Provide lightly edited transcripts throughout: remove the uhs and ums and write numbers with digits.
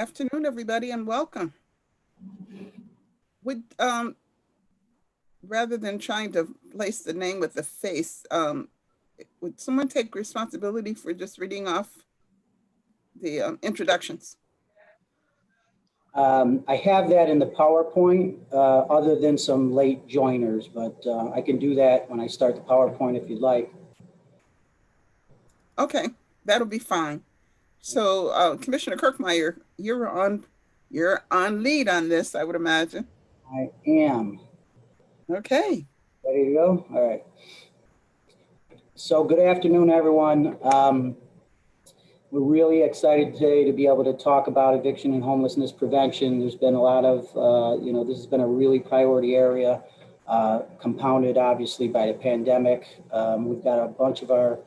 Afternoon, everybody, and welcome. Would Rather than trying to place the name with the face, would someone take responsibility for just reading off the introductions? I have that in the PowerPoint, other than some late joiners, but I can do that when I start the PowerPoint if you'd like. Okay, that'll be fine. So, Commissioner Kirkmeyer, you're on lead on this, I would imagine. I am. Okay. Ready to go? All right. So good afternoon, everyone. We're really excited today to be able to talk about eviction and homelessness prevention. There's been a lot of, this has been a really priority area, compounded obviously by the pandemic. We've got a bunch of our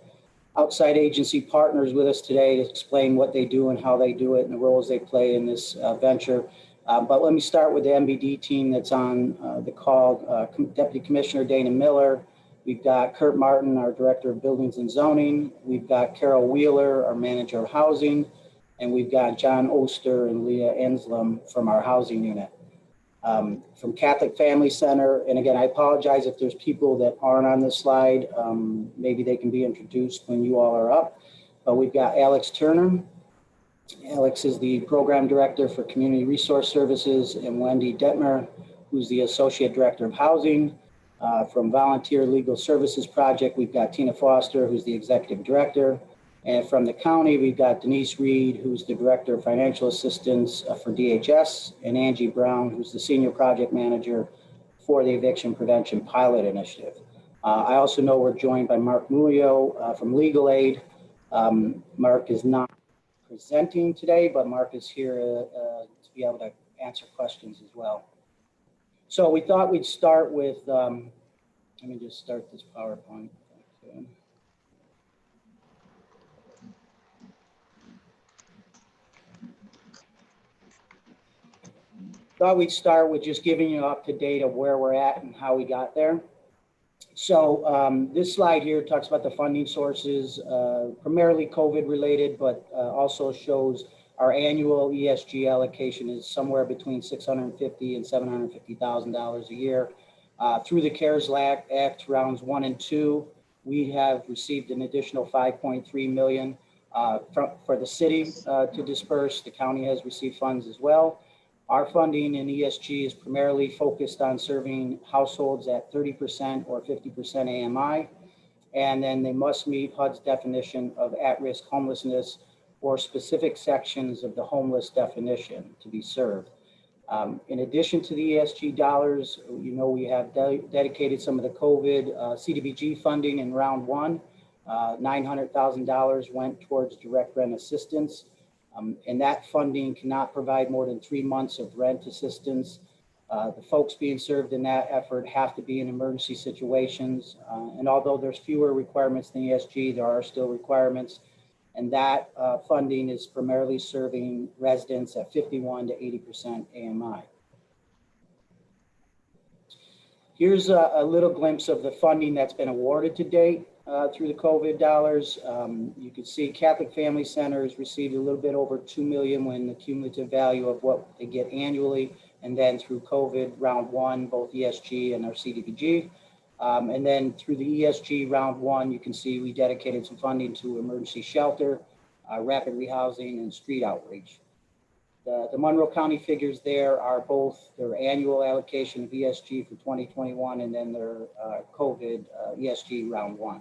outside agency partners with us today to explain what they do and how they do it and the roles they play in this venture. But let me start with the NBD team that's on the call. Deputy Commissioner Dana Miller. We've got Kurt Martin, our Director of Buildings and Zoning. We've got Carol Wheeler, our Manager of Housing. And we've got John Oster and Leah Enslem from our housing unit. From Catholic Family Center, and again, I apologize if there's people that aren't on this slide. Maybe they can be introduced when you all are up. But we've got Alex Turner. Alex is the Program Director for Community Resource Services, and Wendy Detmer, who's the Associate Director of Housing. From Volunteer Legal Services Project, we've got Tina Foster, who's the Executive Director. And from the county, we've got Denise Reed, who's the Director of Financial Assistance for DHS, and Angie Brown, who's the Senior Project Manager for the Eviction Prevention Pilot Initiative. I also know we're joined by Mark Muglio from Legal Aid. Mark is not presenting today, but Mark is here to be able to answer questions as well. So we thought we'd start with, let me just start this PowerPoint. Okay. Thought we'd start with just giving you up to date of where we're at and how we got there. So this slide here talks about the funding sources, primarily COVID related, but also shows our annual ESG allocation is somewhere between $650,000 and $750,000 a year. Through the CARES Act rounds 1 and 2, we have received an additional $5.3 million for the city to disperse. The county has received funds as well. Our funding in ESG is primarily focused on serving households at 30% or 50% AMI, and then they must meet HUD's definition of at-risk homelessness or specific sections of the homeless definition to be served. In addition to the ESG dollars, we have dedicated some of the COVID CDBG funding in round 1. $900,000 went towards direct rent assistance. And that funding cannot provide more than 3 months of rent assistance. The folks being served in that effort have to be in emergency situations. And although there's fewer requirements than ESG, there are still requirements. And that funding is primarily serving residents at 51 to 80% AMI. Here's a little glimpse of the funding that's been awarded to date. Through the COVID dollars. You can see Catholic Family Centers received a little bit over $2 million when the cumulative value of what they get annually, and then through COVID round 1, both ESG and our CDBG. And then through the ESG round 1, you can see we dedicated some funding to emergency shelter, rapid rehousing, and street outreach. The Monroe County figures there are both their annual allocation of ESG for 2021 and then their COVID ESG round 1.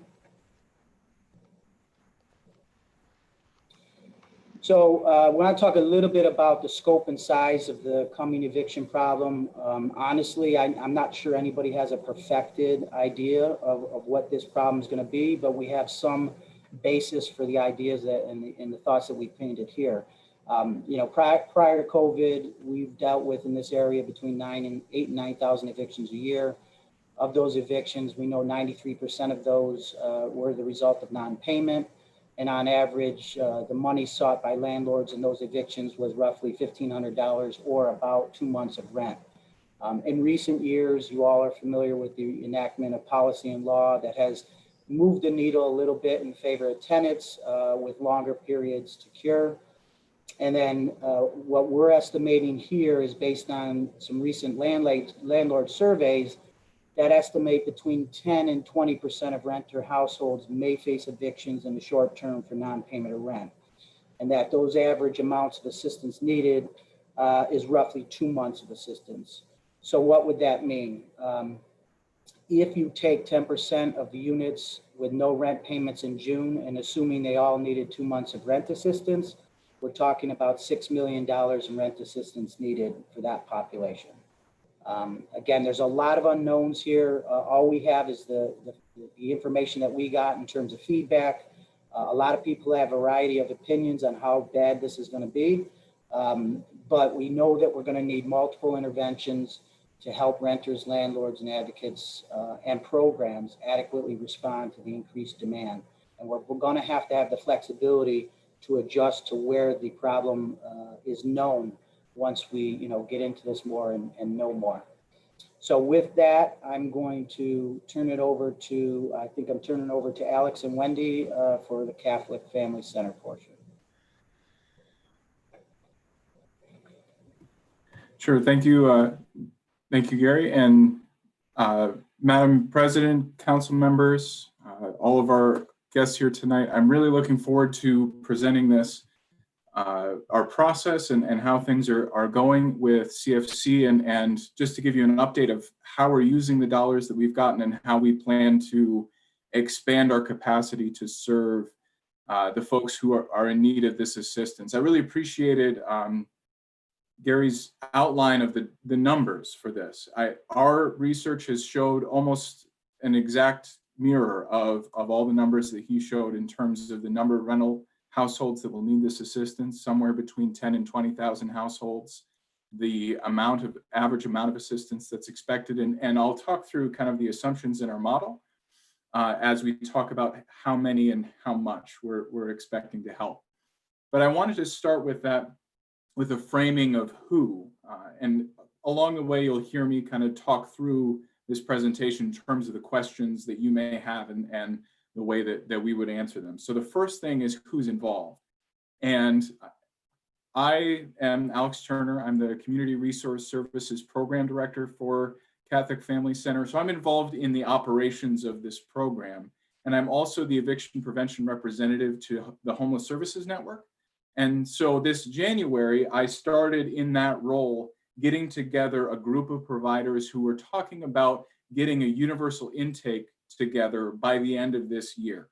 So I want to talk a little bit about the scope and size of the coming eviction problem. Honestly, I'm not sure anybody has a perfected idea of what this problem is going to be, but we have some basis for the ideas that and the thoughts that we painted here. Prior to COVID, we've dealt with in this area between 8 and 9,000 evictions a year. Of those evictions, we know 93% of those were the result of non-payment. And on average, the money sought by landlords in those evictions was roughly $1,500 or about 2 months of rent. In recent years, you all are familiar with the enactment of policy and law that has moved the needle a little bit in favor of tenants with longer periods to cure. And then what we're estimating here is based on some recent landlord surveys that estimate between 10 and 20% of renter households may face evictions in the short term for non-payment of rent. And that those average amounts of assistance needed is roughly 2 months of assistance. So what would that mean? If you take 10% of the units with no rent payments in June, and assuming they all needed 2 months of rent assistance, we're talking about $6 million in rent assistance needed for that population. Again, there's a lot of unknowns here. All we have is the information that we got in terms of feedback. A lot of people have a variety of opinions on how bad this is going to be, but we know that we're going to need multiple interventions to help renters, landlords, and advocates and programs adequately respond to the increased demand. And we're going to have the flexibility to adjust to where the problem is known once we get into this more and know more. So with that, I'm going to turn it over to, I think I'm turning it over to Alex and Wendy for the Catholic Family Center portion. Sure, thank you. Thank you, Gary. And Madam President, council members, all of our guests here tonight, I'm really looking forward to presenting this, our process and how things are going with CFC, and just to give you an update of how we're using the dollars that we've gotten and how we plan to expand our capacity to serve the folks who are in need of this assistance. I really appreciated Gary's outline of the numbers for this. Our research has showed almost an exact mirror of all the numbers that he showed in terms of the number of rental households that will need this assistance, somewhere between 10 and 20,000 households, the average amount of assistance that's expected. And I'll talk through kind of the assumptions in our model as we talk about how many and how much we're expecting to help. But I wanted to start with that, with a framing of who, and along the way, you'll hear me kind of talk through this presentation in terms of the questions that you may have and the way that we would answer them. So the first thing is who's involved. And I am Alex Turner. I'm the Community Resource Services Program Director for Catholic Family Center. So I'm involved in the operations of this program. And I'm also the Eviction Prevention Representative to the Homeless Services Network. And so this January, I started in that role, getting together a group of providers who were talking about getting a universal intake together by the end of this year.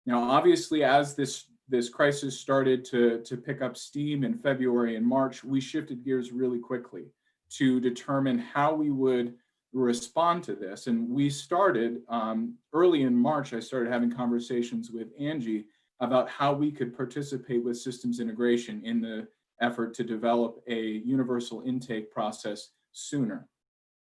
Now, obviously, as this crisis started to pick up steam in February and March, we shifted gears really quickly to determine how we would respond to this. And we started early in March, I started having conversations with Angie about how we could participate with systems integration in the effort to develop a universal intake process sooner.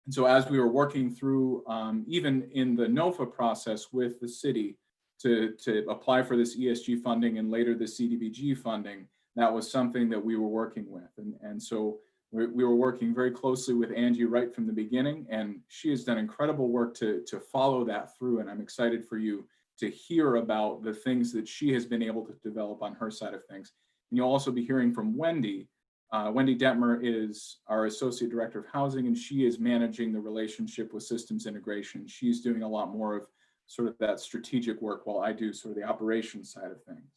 And so as we were working through, even in the NOFA process with the city to apply for this ESG funding and later the CDBG funding, that was something that we were working with. And so we were working very closely with Angie right from the beginning, and she has done incredible work to follow that through. And I'm excited for you to hear about the things that she has been able to develop on her side of things. And you'll also be hearing from Wendy. Wendy Detmer is our Associate Director of Housing, and she is managing the relationship with systems integration. She's doing a lot more of sort of that strategic work while I do sort of the operations side of things.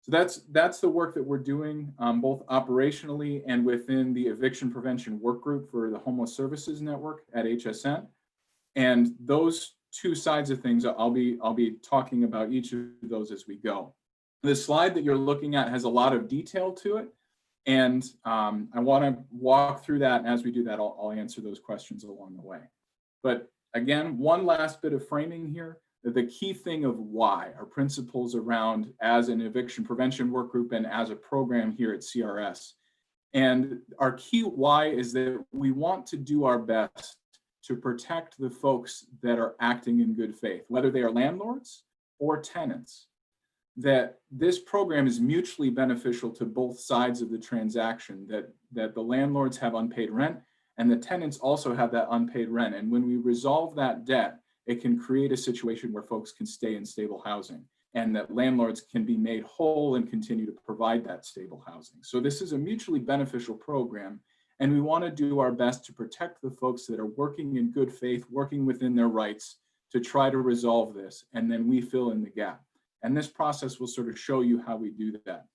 So that's the work that we're doing, both operationally and within the Eviction Prevention Work Group for the Homeless Services Network at HSN. And those two sides of things, I'll be talking about each of those as we go. The slide that you're looking at has a lot of detail to it, and I want to walk through that. And as we do that, I'll answer those questions along the way. But again, one last bit of framing here, that the key thing of why, our principles around as an eviction prevention work group and as a program here at CRS. And our key why is that we want to do our best to protect the folks that are acting in good faith, whether they are landlords or tenants, that this program is mutually beneficial to both sides of the transaction, that the landlords have unpaid rent and the tenants also have that unpaid rent. And when we resolve that debt, it can create a situation where folks can stay in stable housing. and that landlords can be made whole and continue to provide that stable housing. So this is a mutually beneficial program, and we want to do our best to protect the folks that are working in good faith, working within their rights to try to resolve this, and then we fill in the gap. And this process will sort of show you how we do that.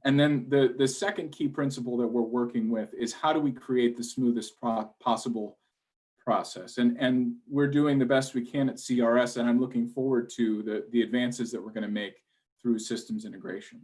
And then the second key principle that we're working with is how do we create the smoothest possible process? And we're doing the best we can at CRS, and I'm looking forward to the advances that we're going to make through systems integration.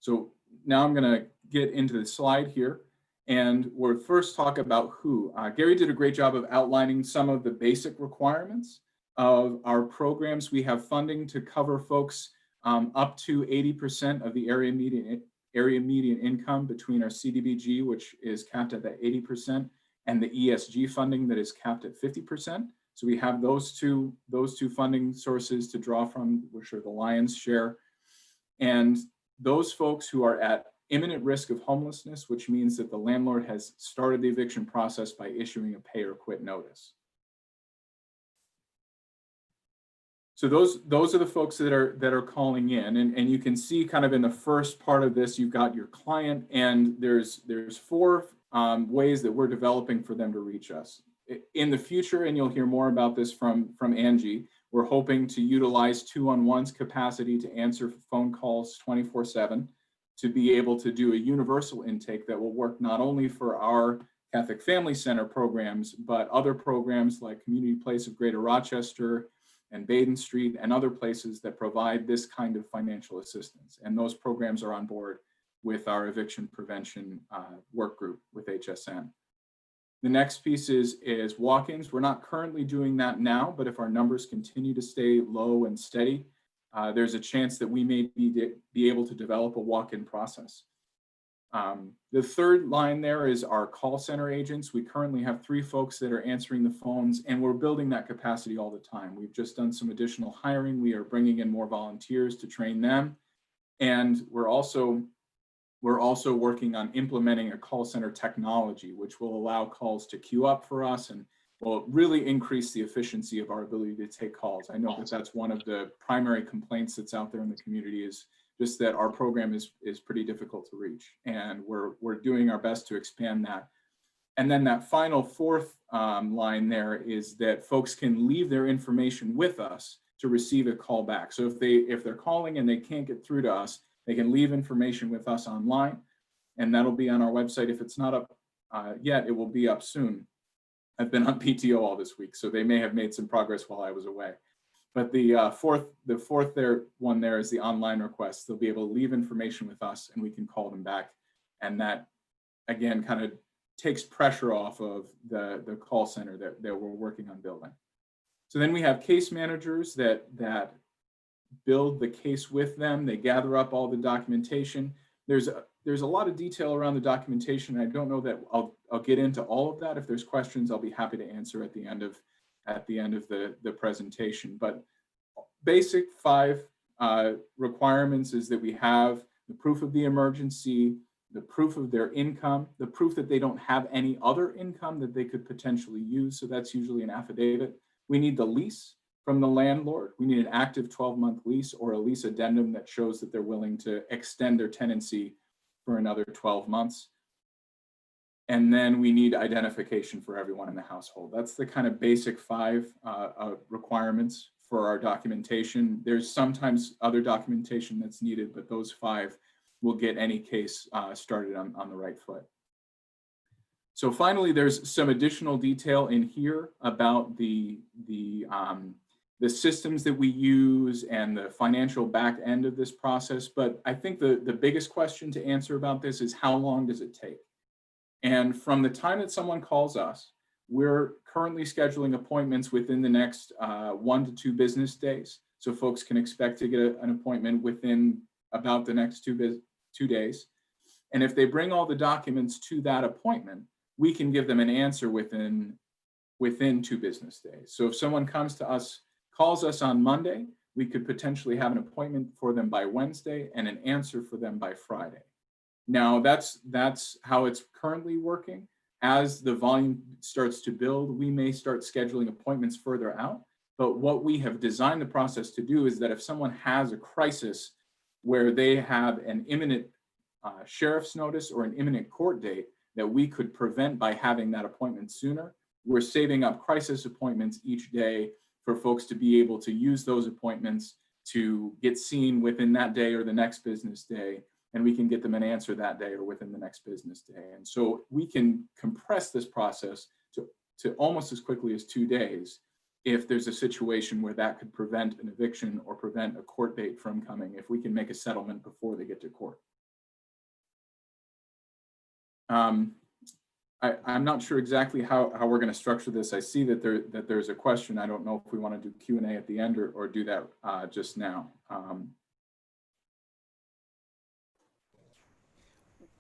So now I'm going to get into the slide here, and we'll first talk about who. Gary did a great job of outlining some of the basic requirements of our programs. We have funding to cover folks up to 80% of the area median income between our CDBG, which is capped at that 80%, and the ESG funding that is capped at 50%. So we have those two funding sources to draw from, which are the lion's share. And those folks who are at imminent risk of homelessness, which means that the landlord has started the eviction process by issuing a pay or quit notice. So those are the folks that are calling in, and you can see kind of in the first part of this, you've got your client, and there's 4 ways that we're developing for them to reach us. In the future, and you'll hear more about this from Angie, we're hoping to utilize 2-on-1's capacity to answer phone calls 24/7, to be able to do a universal intake that will work not only for our Catholic Family Center programs, but other programs like Community Place of Greater Rochester and Baden Street and other places that provide this kind of financial assistance. And those programs are on board with our eviction prevention work group with HSN. The next piece is walk-ins. We're not currently doing that now, but if our numbers continue to stay low and steady, there's a chance that we may be able to develop a walk-in process. The third line there is our call center agents. We currently have 3 folks that are answering the phones, and we're building that capacity all the time. We've just done some additional hiring. We are bringing in more volunteers to train them. And we're also working on implementing a call center technology, which will allow calls to queue up for us and will really increase the efficiency of our ability to take calls. I know that that's one of the primary complaints that's out there in the community, is just that our program is pretty difficult to reach, and we're doing our best to expand that. And then that final 4th line there is that folks can leave their information with us to receive a call back. So if they're calling and they can't get through to us, they can leave information with us online, and that'll be on our website. If it's not up yet, it will be up soon. I've been on PTO all this week, so they may have made some progress while I was away. But the fourth one there is the online request. They'll be able to leave information with us, and we can call them back. And that, again, kind of takes pressure off of the call center that we're working on building. So then we have case managers that build the case with them. They gather up all the documentation. There's a lot of detail around the documentation. I don't know that I'll get into all of that. If there's questions, I'll be happy to answer at the end of the presentation. But basic 5 requirements is that we have the proof of the emergency, the proof of their income, the proof that they don't have any other income that they could potentially use. So that's usually an affidavit. We need the lease from the landlord. We need an active 12-month lease or a lease addendum that shows that they're willing to extend their tenancy for another 12 months. And then we need identification for everyone in the household. That's the kind of basic 5 requirements for our documentation. There's sometimes other documentation that's needed, but those 5 will get any case started on the right foot. So finally, there's some additional detail in here about the systems that we use and the financial back end of this process. But I think the biggest question to answer about this is, how long does it take? And from the time that someone calls us, we're currently scheduling appointments within the next 1 to 2 business days. So folks can expect to get an appointment within about the next 2 days. And if they bring all the documents to that appointment, we can give them an answer within 2 business days. So if someone comes to us, calls us on Monday, we could potentially have an appointment for them by Wednesday and an answer for them by Friday. Now, that's how it's currently working. As the volume starts to build, we may start scheduling appointments further out. But what we have designed the process to do is that if someone has a crisis where they have an imminent sheriff's notice or an imminent court date that we could prevent by having that appointment sooner, we're saving up crisis appointments each day for folks to be able to use those appointments to get seen within that day or the next business day, and we can get them an answer that day or within the next business day. And so we can compress this process to almost as quickly as 2 days if there's a situation where that could prevent an eviction or prevent a court date from coming, if we can make a settlement before they get to court. I'm not sure exactly how we're going to structure this. I see that there's a question. I don't know if we want to do Q&A at the end or do that just now.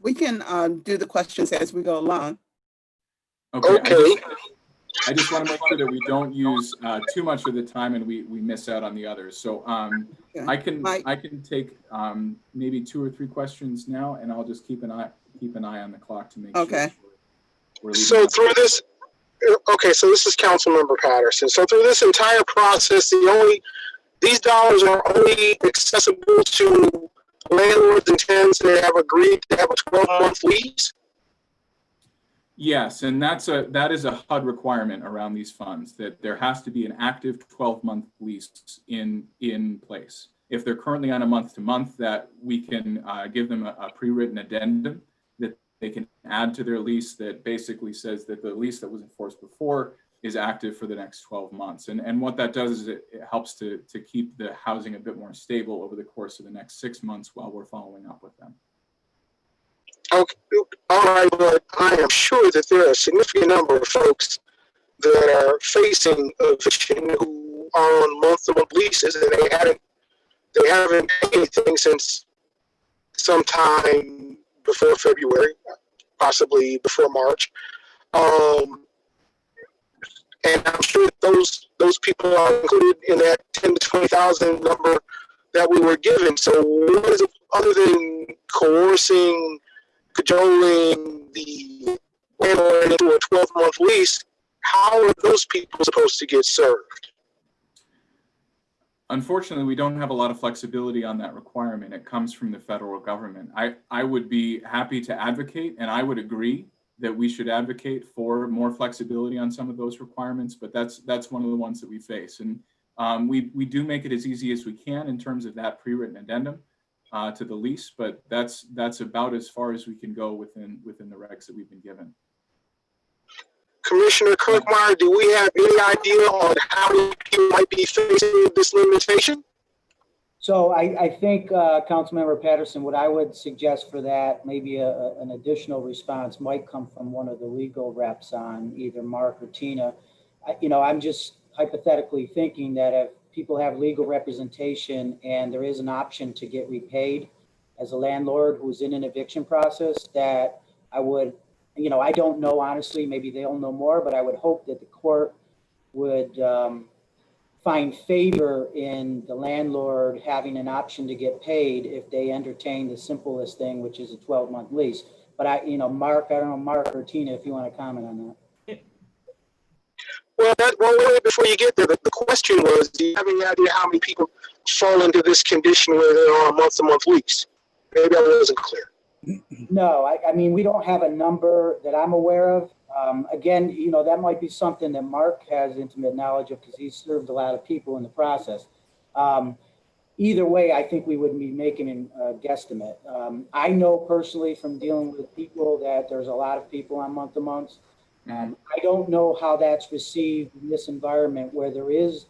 We can do the questions as we go along. Okay. I just want to make sure that we don't use too much of the time and we miss out on the others. So okay. I can take maybe 2 or 3 questions now, and I'll just keep an eye on the clock to make sure. So through this, so this is Councilmember Patterson. So through this entire process, these dollars are only accessible to landlords and tenants that have agreed to have a 12-month lease? Yes, and that is a HUD requirement around these funds, that there has to be an active 12-month lease in place. If they're currently on a month-to-month, that we can give them a pre-written addendum that they can add to their lease that basically says that the lease that was enforced before is active for the next 12 months. And what that does is it helps to keep the housing a bit more stable over the course of the next 6 months while we're following up with them. Okay, all right, but I am sure that there are a significant number of folks that are facing eviction who are on month-to-month leases, and they haven't paid anything since sometime before February, possibly before March. And I'm sure that those people are included in that 10 to 20,000 number that we were given. So what is it other than cajoling the landlord into a 12-month lease? How are those people supposed to get served? Unfortunately, we don't have a lot of flexibility on that requirement. It comes from the federal government. I would be happy to advocate, and I would agree that we should advocate for more flexibility on some of those requirements, but that's one of the ones that we face. And we do make it as easy as we can in terms of that pre-written addendum to the lease, but that's about as far as we can go within the regs that we've been given. Commissioner Kirkmeyer, do we have any idea on how many people might be facing this limitation? So I think, Councilmember Patterson, what I would suggest for that, maybe an additional response might come from one of the legal reps on either Mark or Tina. I'm just hypothetically thinking that if people have legal representation and there is an option to get repaid as a landlord who's in an eviction process, that I would, I don't know, honestly, maybe they'll know more, but I would hope that the court would find favor in the landlord having an option to get paid if they entertain the simplest thing, which is a 12-month lease. But Mark, I don't know, Mark or Tina, if you want to comment on that. Well, wait, before you get there, the question was, do you have any idea how many people fall into this condition where they're on a month-to-month lease? Maybe I wasn't clear. No, I mean, we don't have a number that I'm aware of. Again, that might be something that Mark has intimate knowledge of because he's served a lot of people in the process. Either way, I think we would be making a guesstimate. I know personally from dealing with people that there's a lot of people on month-to-month. I don't know how that's received in this environment where there is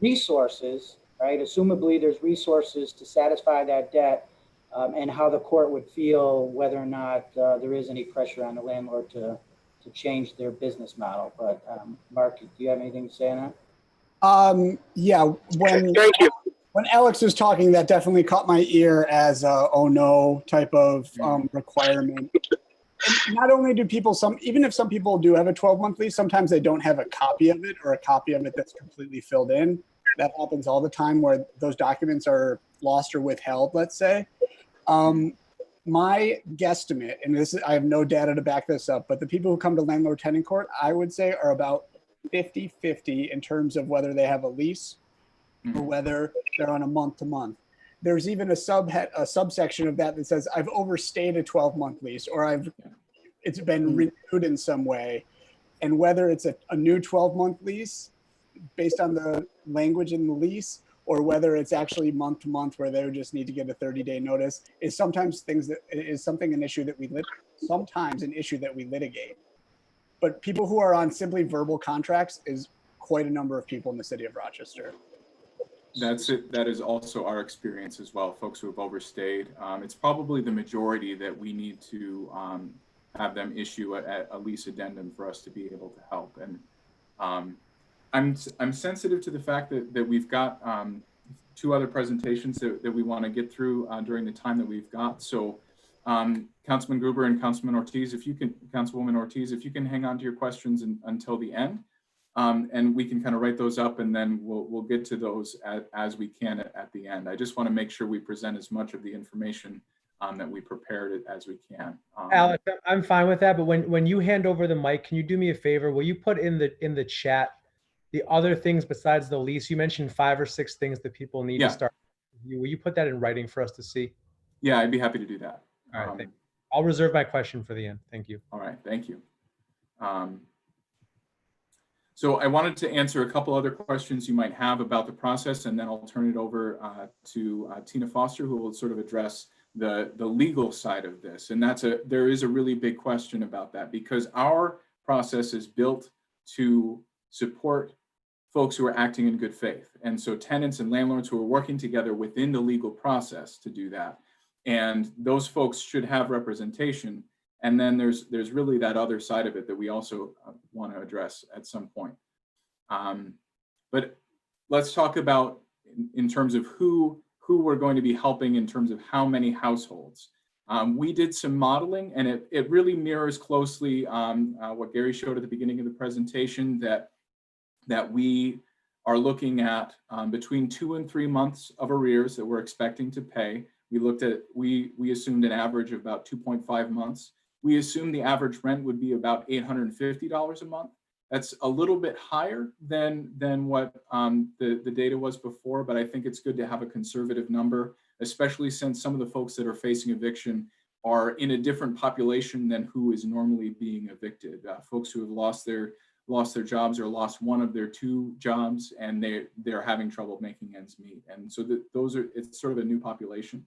resources, right? Assumably there's resources to satisfy that debt, and how the court would feel whether or not there is any pressure on the landlord to change their business model. But Mark, do you have anything to say on that? Yeah, Thank you. When Alex was talking, that definitely caught my ear as a oh no type of requirement. And not only do people, even if some people do have a 12-month lease, sometimes they don't have a copy of it or a copy of it that's completely filled in. That happens all the time where those documents are lost or withheld, let's say. My guesstimate, and I have no data to back this up, but the people who come to landlord tenant court, I would say are about 50-50 in terms of whether they have a lease or whether they're on a month-to-month. There's even a subsection of that that says I've overstayed a 12-month lease, or it's been renewed in some way. And whether it's a new 12-month lease based on the language in the lease, or whether it's actually month to month where they just need to get a 30-day notice, is sometimes an issue that we litigate. But people who are on simply verbal contracts is quite a number of people in the city of Rochester. That's it. That is also our experience as well. Folks who have overstayed. It's probably the majority that we need to have them issue a lease addendum for us to be able to help. And I'm sensitive to the fact that we've got 2 other presentations that we want to get through during the time that we've got. So Councilman Gruber and Councilwoman Ortiz, if you can hang on to your questions until the end. And we can kind of write those up, and then we'll get to those as we can at the end. I just want to make sure we present as much of the information that we prepared it as we can. Alex, I'm fine with that, but when you hand over the mic, can you do me a favor? Will you put in the chat the other things besides the lease? You mentioned 5 or 6 things that people need to start. Will you put that in writing for us to see? Yeah, I'd be happy to do that. All right, thank you. I'll reserve my question for the end. Thank you. All right, thank you. So I wanted to answer a couple other questions you might have about the process, and then I'll turn it over to Tina Foster, who will sort of address the legal side of this. And there is a really big question about that, because our process is built to support folks who are acting in good faith. And so tenants and landlords who are working together within the legal process to do that. And those folks should have representation. And then there's really that other side of it that we also want to address at some point. But let's talk about in terms of who we're going to be helping in terms of how many households. We did some modeling, and it really mirrors closely what Gary showed at the beginning of the presentation, that we are looking at between 2 and 3 months of arrears that we're expecting to pay. We assumed an average of about 2.5 months. We assumed the average rent would be about $850 a month. That's a little bit higher than what the data was before, but I think it's good to have a conservative number, especially since some of the folks that are facing eviction are in a different population than who is normally being evicted. Folks who have lost their jobs or lost one of their 2 jobs, and they're having trouble making ends meet. And so it's sort of a new population.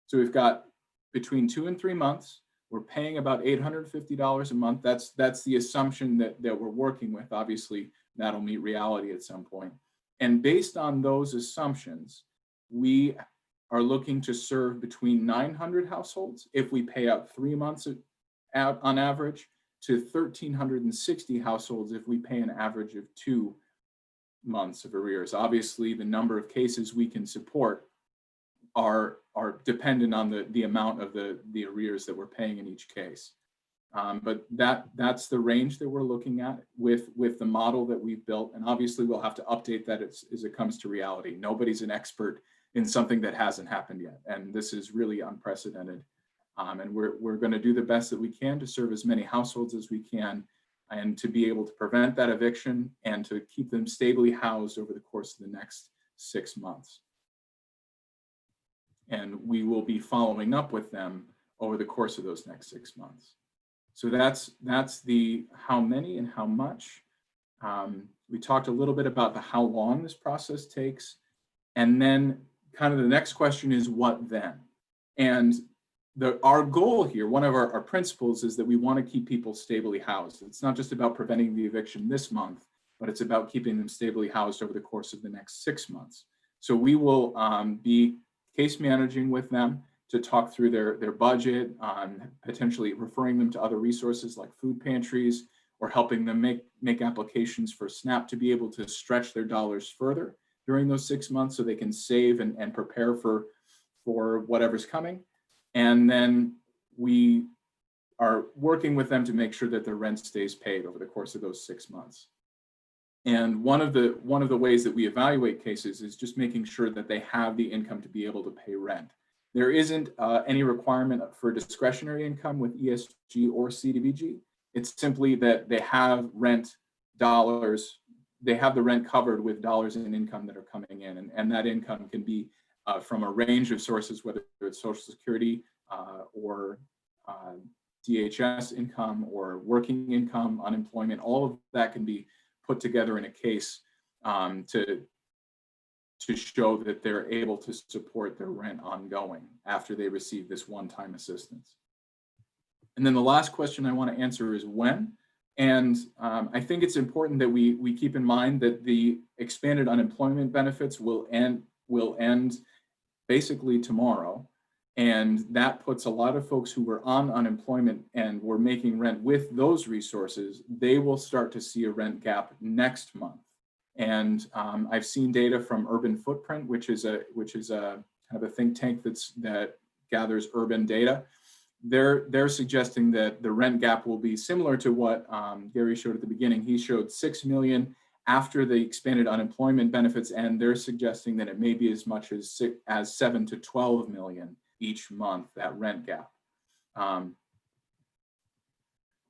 So we've got between 2 and 3 months. We're paying about $850 a month. That's the assumption that we're working with. Obviously, that'll meet reality at some point. And based on those assumptions, we are looking to serve between 900 households if we pay out 3 months out on average, to 1,360 households if we pay an average of 2 months of arrears. Obviously, the number of cases we can support are dependent on the amount of the arrears that we're paying in each case. But that's the range that we're looking at with the model that we've built. And obviously we'll have to update that as it comes to reality. Nobody's an expert in something that hasn't happened yet. And this is really unprecedented. And we're going to do the best that we can to serve as many households as we can, and to be able to prevent that eviction and to keep them stably housed over the course of the next 6 months. And we will be following up with them over the course of those next 6 months. So that's the how many and how much. We talked a little bit about how long this process takes. And then kind of the next question is what then? And our goal here, one of our principles, is that we want to keep people stably housed. It's not just about preventing the eviction this month, but it's about keeping them stably housed over the course of the next 6 months. So we will be case managing with them to talk through their budget, potentially referring them to other resources like food pantries, or helping them make applications for SNAP to be able to stretch their dollars further during those 6 months so they can save and prepare for whatever's coming. And then we are working with them to make sure that their rent stays paid over the course of those 6 months. And one of the ways that we evaluate cases is just making sure that they have the income to be able to pay rent. There isn't any requirement for discretionary income with ESG or CDBG. It's simply that they have rent dollars, they have the rent covered with dollars in income that are coming in. And that income can be from a range of sources, whether it's Social Security or DHS income or working income, unemployment. All of that can be put together in a case to show that they're able to support their rent ongoing after they receive this one-time assistance. And then the last question I want to answer is when. And I think it's important that we keep in mind that the expanded unemployment benefits will end basically tomorrow. And that puts a lot of folks who were on unemployment and were making rent with those resources, they will start to see a rent gap next month. And I've seen data from Urban Footprint, which is a kind of a think tank that gathers urban data. They're suggesting that the rent gap will be similar to what Gary showed at the beginning. He showed 6 million after the expanded unemployment benefits, and they're suggesting that it may be as much as 7 to 12 million each month, that rent gap.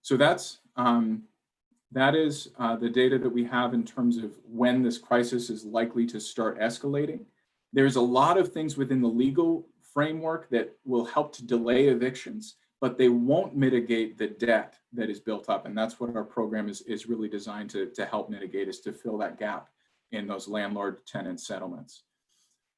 So that is the data that we have in terms of when this crisis is likely to start escalating. There's a lot of things within the legal framework that will help to delay evictions, but they won't mitigate the debt that is built up. And that's what our program is really designed to help mitigate, is to fill that gap in those landlord-tenant settlements.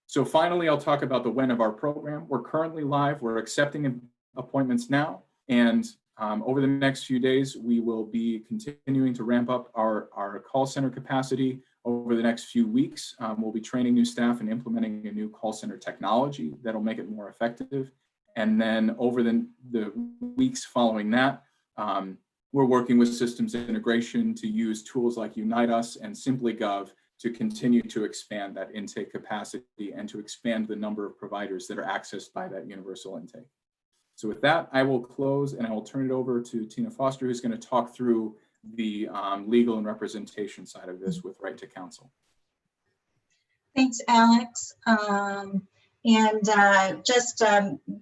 So finally, I'll talk about the when of our program. We're currently live. We're accepting appointments now. And over the next few days, we will be continuing to ramp up our call center capacity. Over the next few weeks, we'll be training new staff and implementing a new call center technology that'll make it more effective. And then over the weeks following that, we're working with systems integration to use tools like Unite Us and SimplyGov to continue to expand that intake capacity and to expand the number of providers that are accessed by that universal intake. So with that, I will close and I will turn it over to Tina Foster, who's going to talk through the legal and representation side of this with Right to Counsel. Thanks, Alex.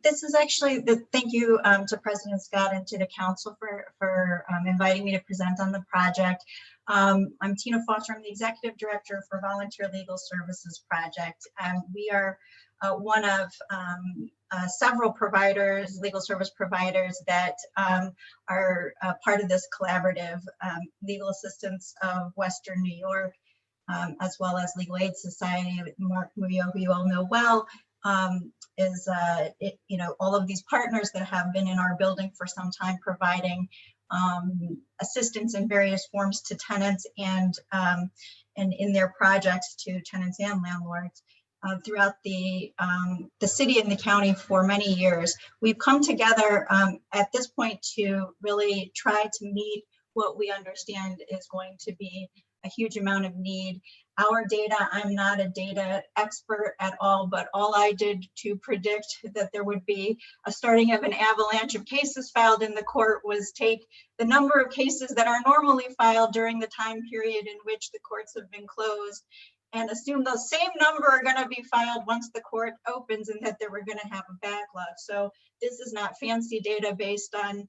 This is actually thank you to President Scott and to the council for inviting me to present on the project. I'm Tina Foster. I'm the executive director for Volunteer Legal Services Project. We are one of several providers, legal service providers, that are part of this collaborative. Legal Assistance of Western New York, as well as Legal Aid Society, Mark Murillo, who you all know well, all of these partners that have been in our building for some time, providing assistance in various forms to tenants and in their projects to tenants and landlords. Throughout the city and the county for many years. We've come together at this point to really try to meet what we understand is going to be a huge amount of need. Our data, I'm not a data expert at all, but all I did to predict that there would be a starting of an avalanche of cases filed in the court was take the number of cases that are normally filed during the time period in which the courts have been closed, and assume those same number are going to be filed once the court opens, and that they were going to have a backlog. So this is not fancy data based on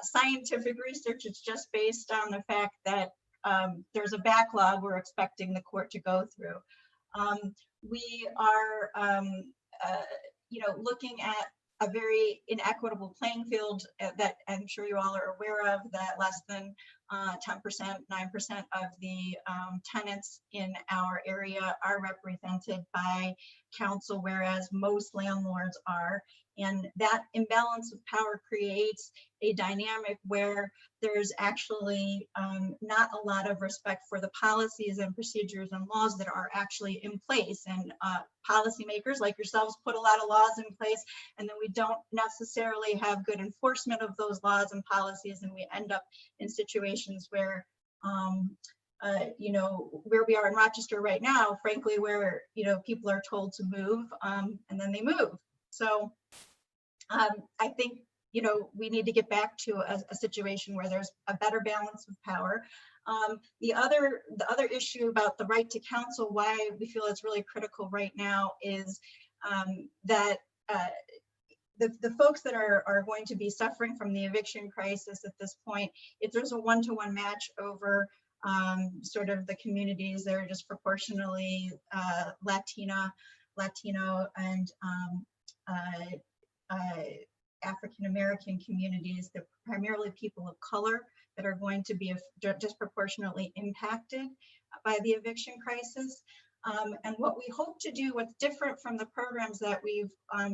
scientific research. It's just based on the fact that there's a backlog we're expecting the court to go through. We are looking at a very inequitable playing field that I'm sure you all are aware of, that less than 10%, 9% of the tenants in our area are represented by counsel, whereas most landlords are. And that imbalance of power creates a dynamic where there's actually not a lot of respect for the policies and procedures and laws that are actually in place. And policymakers like yourselves put a lot of laws in place, and then we don't necessarily have good enforcement of those laws and policies, and we end up in situations where where we are in Rochester right now, frankly, where people are told to move and then they move. So I think we need to get back to a situation where there's a better balance of power. The other issue about the right to counsel, why we feel it's really critical right now, is that the folks that are going to be suffering from the eviction crisis at this point, if there's a one-to-one match over sort of the communities that are disproportionately Latino, and African-American communities. They're primarily people of color that are going to be disproportionately impacted by the eviction crisis. And what we hope to do, what's different from the programs that we've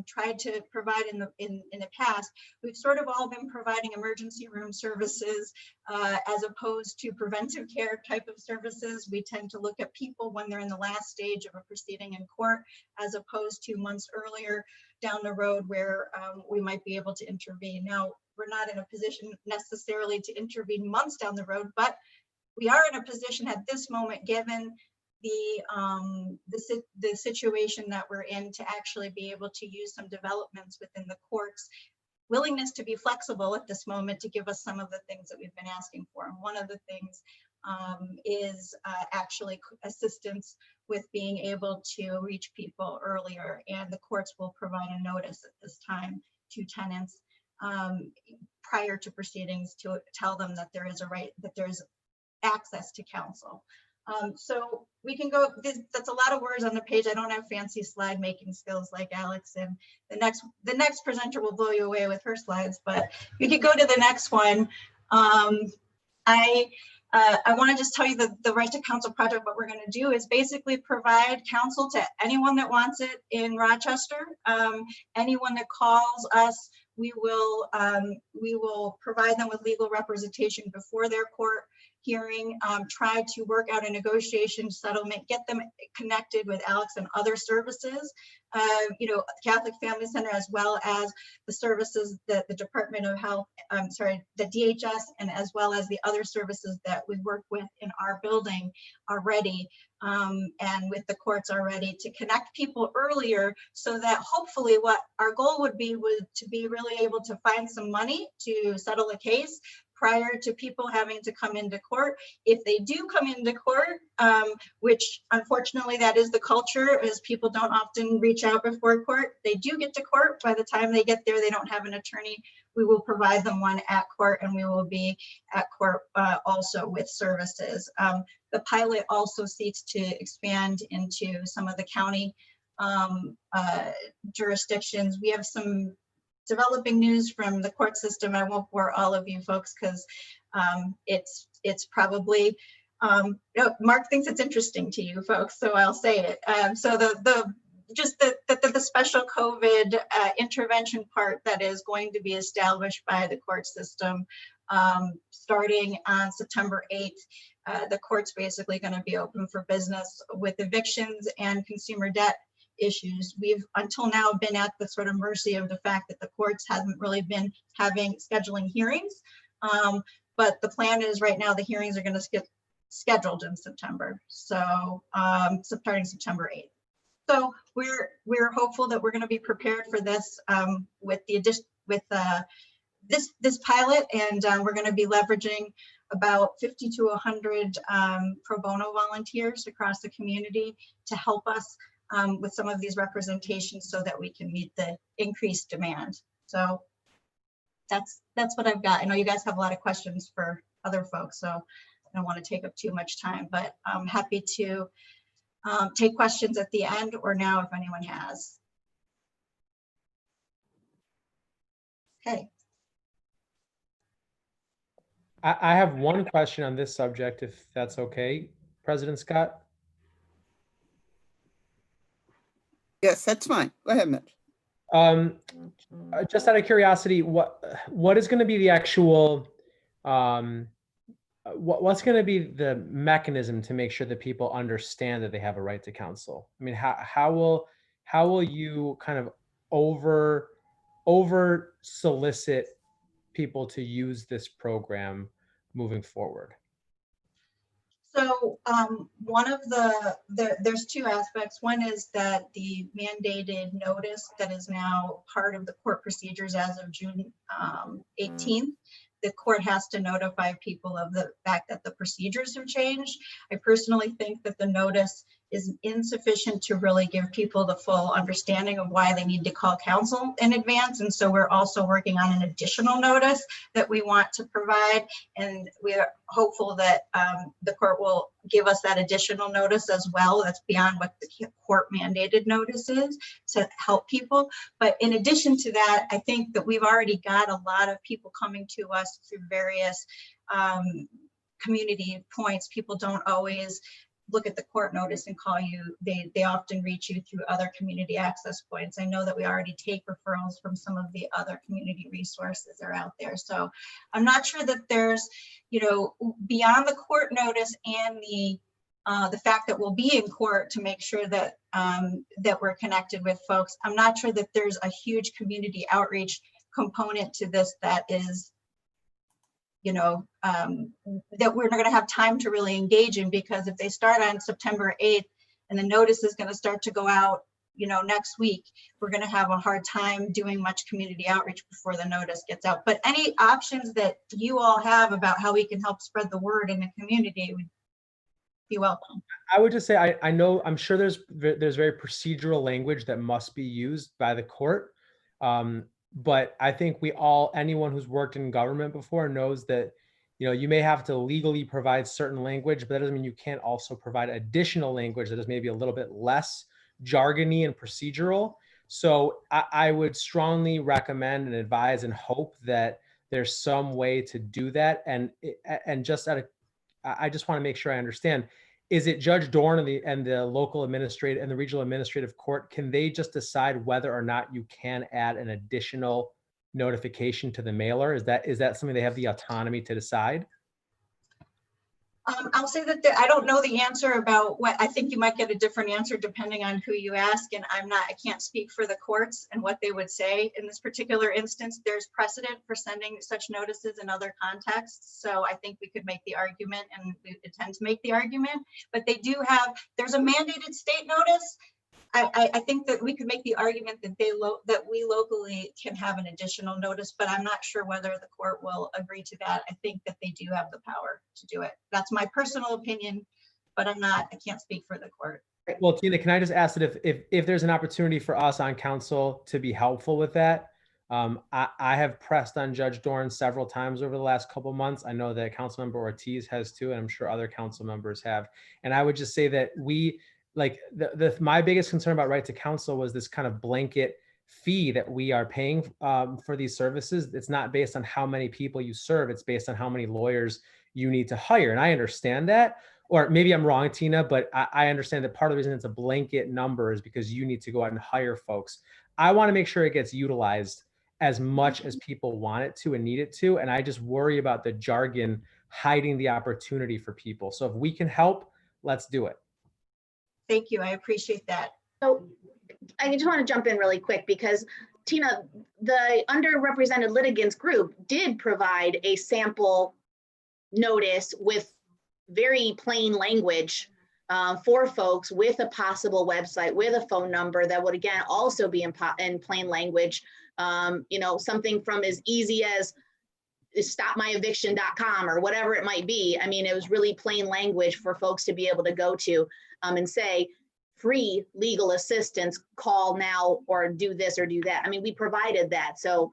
tried to provide in the past, we've sort of all been providing emergency room services as opposed to preventive care type of services. We tend to look at people when they're in the last stage of a proceeding in court, as opposed to months earlier down the road where we might be able to intervene. Now, we're not in a position necessarily to intervene months down the road, but we are in a position at this moment, given the situation that we're in, to actually be able to use some developments within the courts, willingness to be flexible at this moment to give us some of the things that we've been asking for. And one of the things is actually assistance with being able to reach people earlier, and the courts will provide a notice at this time to tenants prior to proceedings to tell them that there is a right, that there's access to counsel. So we can go, that's a lot of words on the page. I don't have fancy slide making skills like Alex, and the next presenter will blow you away with her slides, but you can go to the next one. I want to just tell you that the Right to Counsel project, what we're going to do is basically provide counsel to anyone that wants it in Rochester. Anyone that calls us, we will provide them with legal representation before their court hearing, try to work out a negotiation settlement, get them connected with Alex and other services, Catholic Family Center, as well as the services that the Department of Health, the DHS, and as well as the other services that we work with in our building already, and with the courts already, to connect people earlier, so that hopefully what our goal would be to be really able to find some money to settle a case prior to people having to come into court. If they do come into court, which unfortunately that is the culture, is people don't often reach out before court. They do get to court. By the time they get there, they don't have an attorney. We will provide them one at court, and we will be at court also with services. The pilot also seeks to expand into some of the county jurisdictions. We have some developing news from the court system. I won't bore all of you folks because it's probably, Mark thinks it's interesting to you folks, so I'll say it. So the special COVID intervention part that is going to be established by the court system starting on September 8th. The court's basically going to be open for business with evictions and consumer debt issues. We've until now been at the sort of mercy of the fact that the courts haven't really been scheduling hearings. But the plan is right now the hearings are going to get scheduled in September. So starting September 8th. So we're hopeful that we're going to be prepared for this with the addition with this pilot, and we're going to be leveraging about 50 to 100 pro bono volunteers across the community to help us with some of these representations so that we can meet the increased demand. So that's what I've got. I know you guys have a lot of questions for other folks, so I don't want to take up too much time, but I'm happy to take questions at the end or now if anyone has. Okay. I have one question on this subject, if that's okay, President Scott. Yes, that's fine. Go ahead, Mitch. Just out of curiosity, what is going to be the actual, what's going to be the mechanism to make sure that people understand that they have a right to counsel? I mean, how will you kind of over solicit people to use this program moving forward? So one of there's two aspects. One is that the mandated notice that is now part of the court procedures as of June 18th, the court has to notify people of the fact that the procedures have changed. I personally think that the notice is insufficient to really give people the full understanding of why they need to call council in advance. And so we're also working on an additional notice that we want to provide. And we are hopeful that the court will give us that additional notice as well. That's beyond what the court mandated notice is to help people. But in addition to that, I think that we've already got a lot of people coming to us through various community points. People don't always look at the court notice and call you. They often reach you through other community access points. I know that we already take referrals from some of the other community resources that are out there. So I'm not sure that there's, you know, beyond the court notice and the fact that we'll be in court to make sure that that we're connected with folks. I'm not sure that there's a huge community outreach component to this that is, you know, that we're not going to have time to really engage in, because if they start on September 8th and the notice is going to start to go out, you know, next week, we're going to have a hard time doing much community outreach before the notice gets out. But any options that you all have about how we can help spread the word in the community would be welcome. I would just say, I'm sure there's very procedural language that must be used by the court. But I think anyone who's worked in government before knows that, you know, you may have to legally provide certain language, but that doesn't mean you can't also provide additional language that is maybe a little bit less jargony and procedural. So I would strongly recommend and advise and hope that there's some way to do that. And just I just want to make sure I understand. Is it Judge Dorn and the local administrative and the regional administrative court? Can they just decide whether or not you can add an additional notification to the mailer? Is that something they have the autonomy to decide? I'll say that I don't know the answer about what. I think you might get a different answer depending on who you ask, and I can't speak for the courts and what they would say in this particular instance. There's precedent for sending such notices in other contexts, so I think we could make the argument, and we intend to make the argument. But there's a mandated state notice. I think that we could make the argument that we locally can have an additional notice, but I'm not sure whether the court will agree to that. I think that they do have the power to do it. That's my personal opinion, but I can't speak for the court. Well, Tina, can I just ask that if there's an opportunity for us on council to be helpful with that? I have pressed on Judge Dorn several times over the last couple of months. I know that Councilmember Ortiz has too, and I'm sure other council members have. And I would just say that my biggest concern about right to counsel was this kind of blanket fee that we are paying for these services. It's not based on how many people you serve. It's based on how many lawyers you need to hire. And I understand that, or maybe I'm wrong, Tina, but I understand that part of the reason it's a blanket number is because you need to go out and hire folks. I want to make sure it gets utilized as much as people want it to and need it to. And I just worry about the jargon hiding the opportunity for people. So if we can help, let's do it. Thank you. I appreciate that. So I just want to jump in really quick because Tina, the underrepresented litigants group did provide a sample notice with very plain language for folks, with a possible website, with a phone number that would again also be in plain language. You know, something from as easy as stopmyeviction.com or whatever it might be. I mean, it was really plain language for folks to be able to go to and say, free legal assistance, call now or do this or do that. I mean, we provided that. So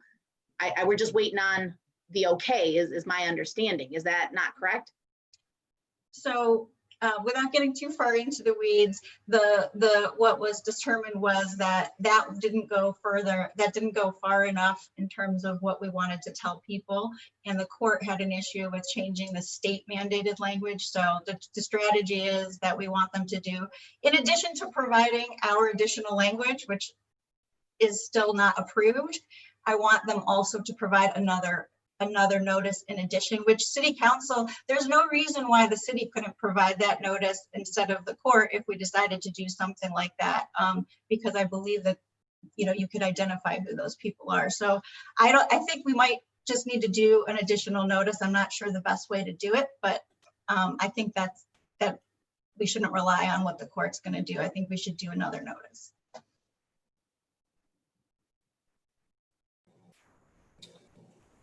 we're just waiting on the okay is my understanding. Is that not correct? So without getting too far into the weeds, what was determined was that didn't go further, that didn't go far enough in terms of what we wanted to tell people. And the court had an issue with changing the state mandated language. So the strategy is that we want them to do, in addition to providing our additional language, which is still not approved, I want them also to provide another notice in addition, which city council, there's no reason why the city couldn't provide that notice instead of the court if we decided to do something like that, because I believe that, you know, you could identify who those people are. So I think we might just need to do an additional notice. I'm not sure the best way to do it, but I think that we shouldn't rely on what the court's going to do. I think we should do another notice.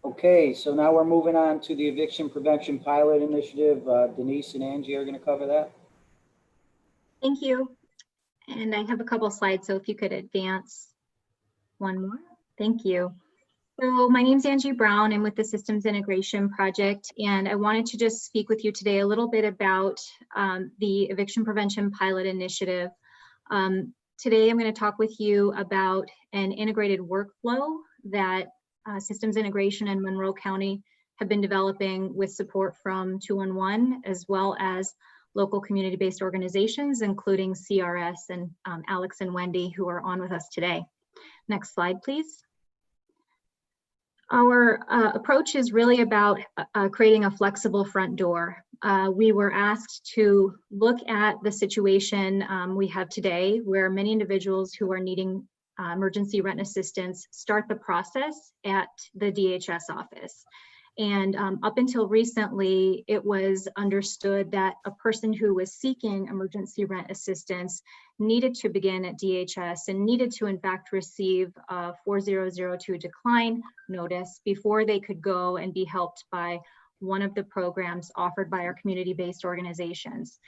Okay, so now we're moving on to the Eviction Prevention Pilot Initiative. Denise and Angie are going to cover that. Thank you. And I have a couple slides, so if you could advance one more. Thank you. So my name is Angie Brown. I'm with the Systems Integration Project, and I wanted to just speak with you today a little bit about the Eviction Prevention Pilot Initiative. Today I'm going to talk with you about an integrated workflow that Systems Integration and Monroe County have been developing with support from 211, as well as local community-based organizations, including CRS and Alex and Wendy, who are on with us today. Next slide, please. Our approach is really about creating a flexible front door. We were asked to look at the situation we have today, where many individuals who are needing emergency rent assistance start the process at the DHS office. And up until recently, it was understood that a person who was seeking emergency rent assistance needed to begin at DHS and needed to, in fact, receive a 4002 decline notice before they could go and be helped by one of the programs offered by our community-based organizations.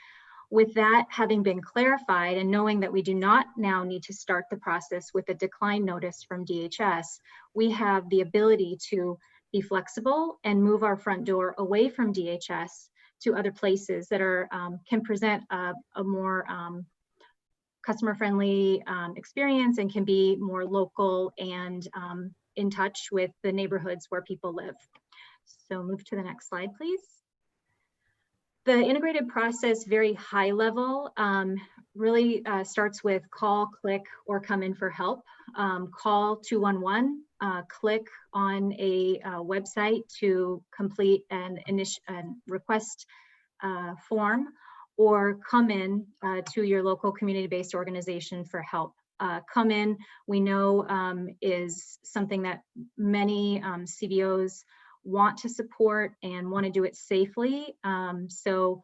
With that having been clarified and knowing that we do not now need to start the process with a decline notice from DHS, we have the ability to be flexible and move our front door away from DHS to other places that are can present a more customer-friendly experience and can be more local and in touch with the neighborhoods where people live. So move to the next slide, please. The integrated process, very high level, really starts with call, click, or come in for help. Call 211, click on a website to complete an request form, or come in to your local community-based organization for help. Come in, we know, is something that many CBOs want to support and want to do it safely. So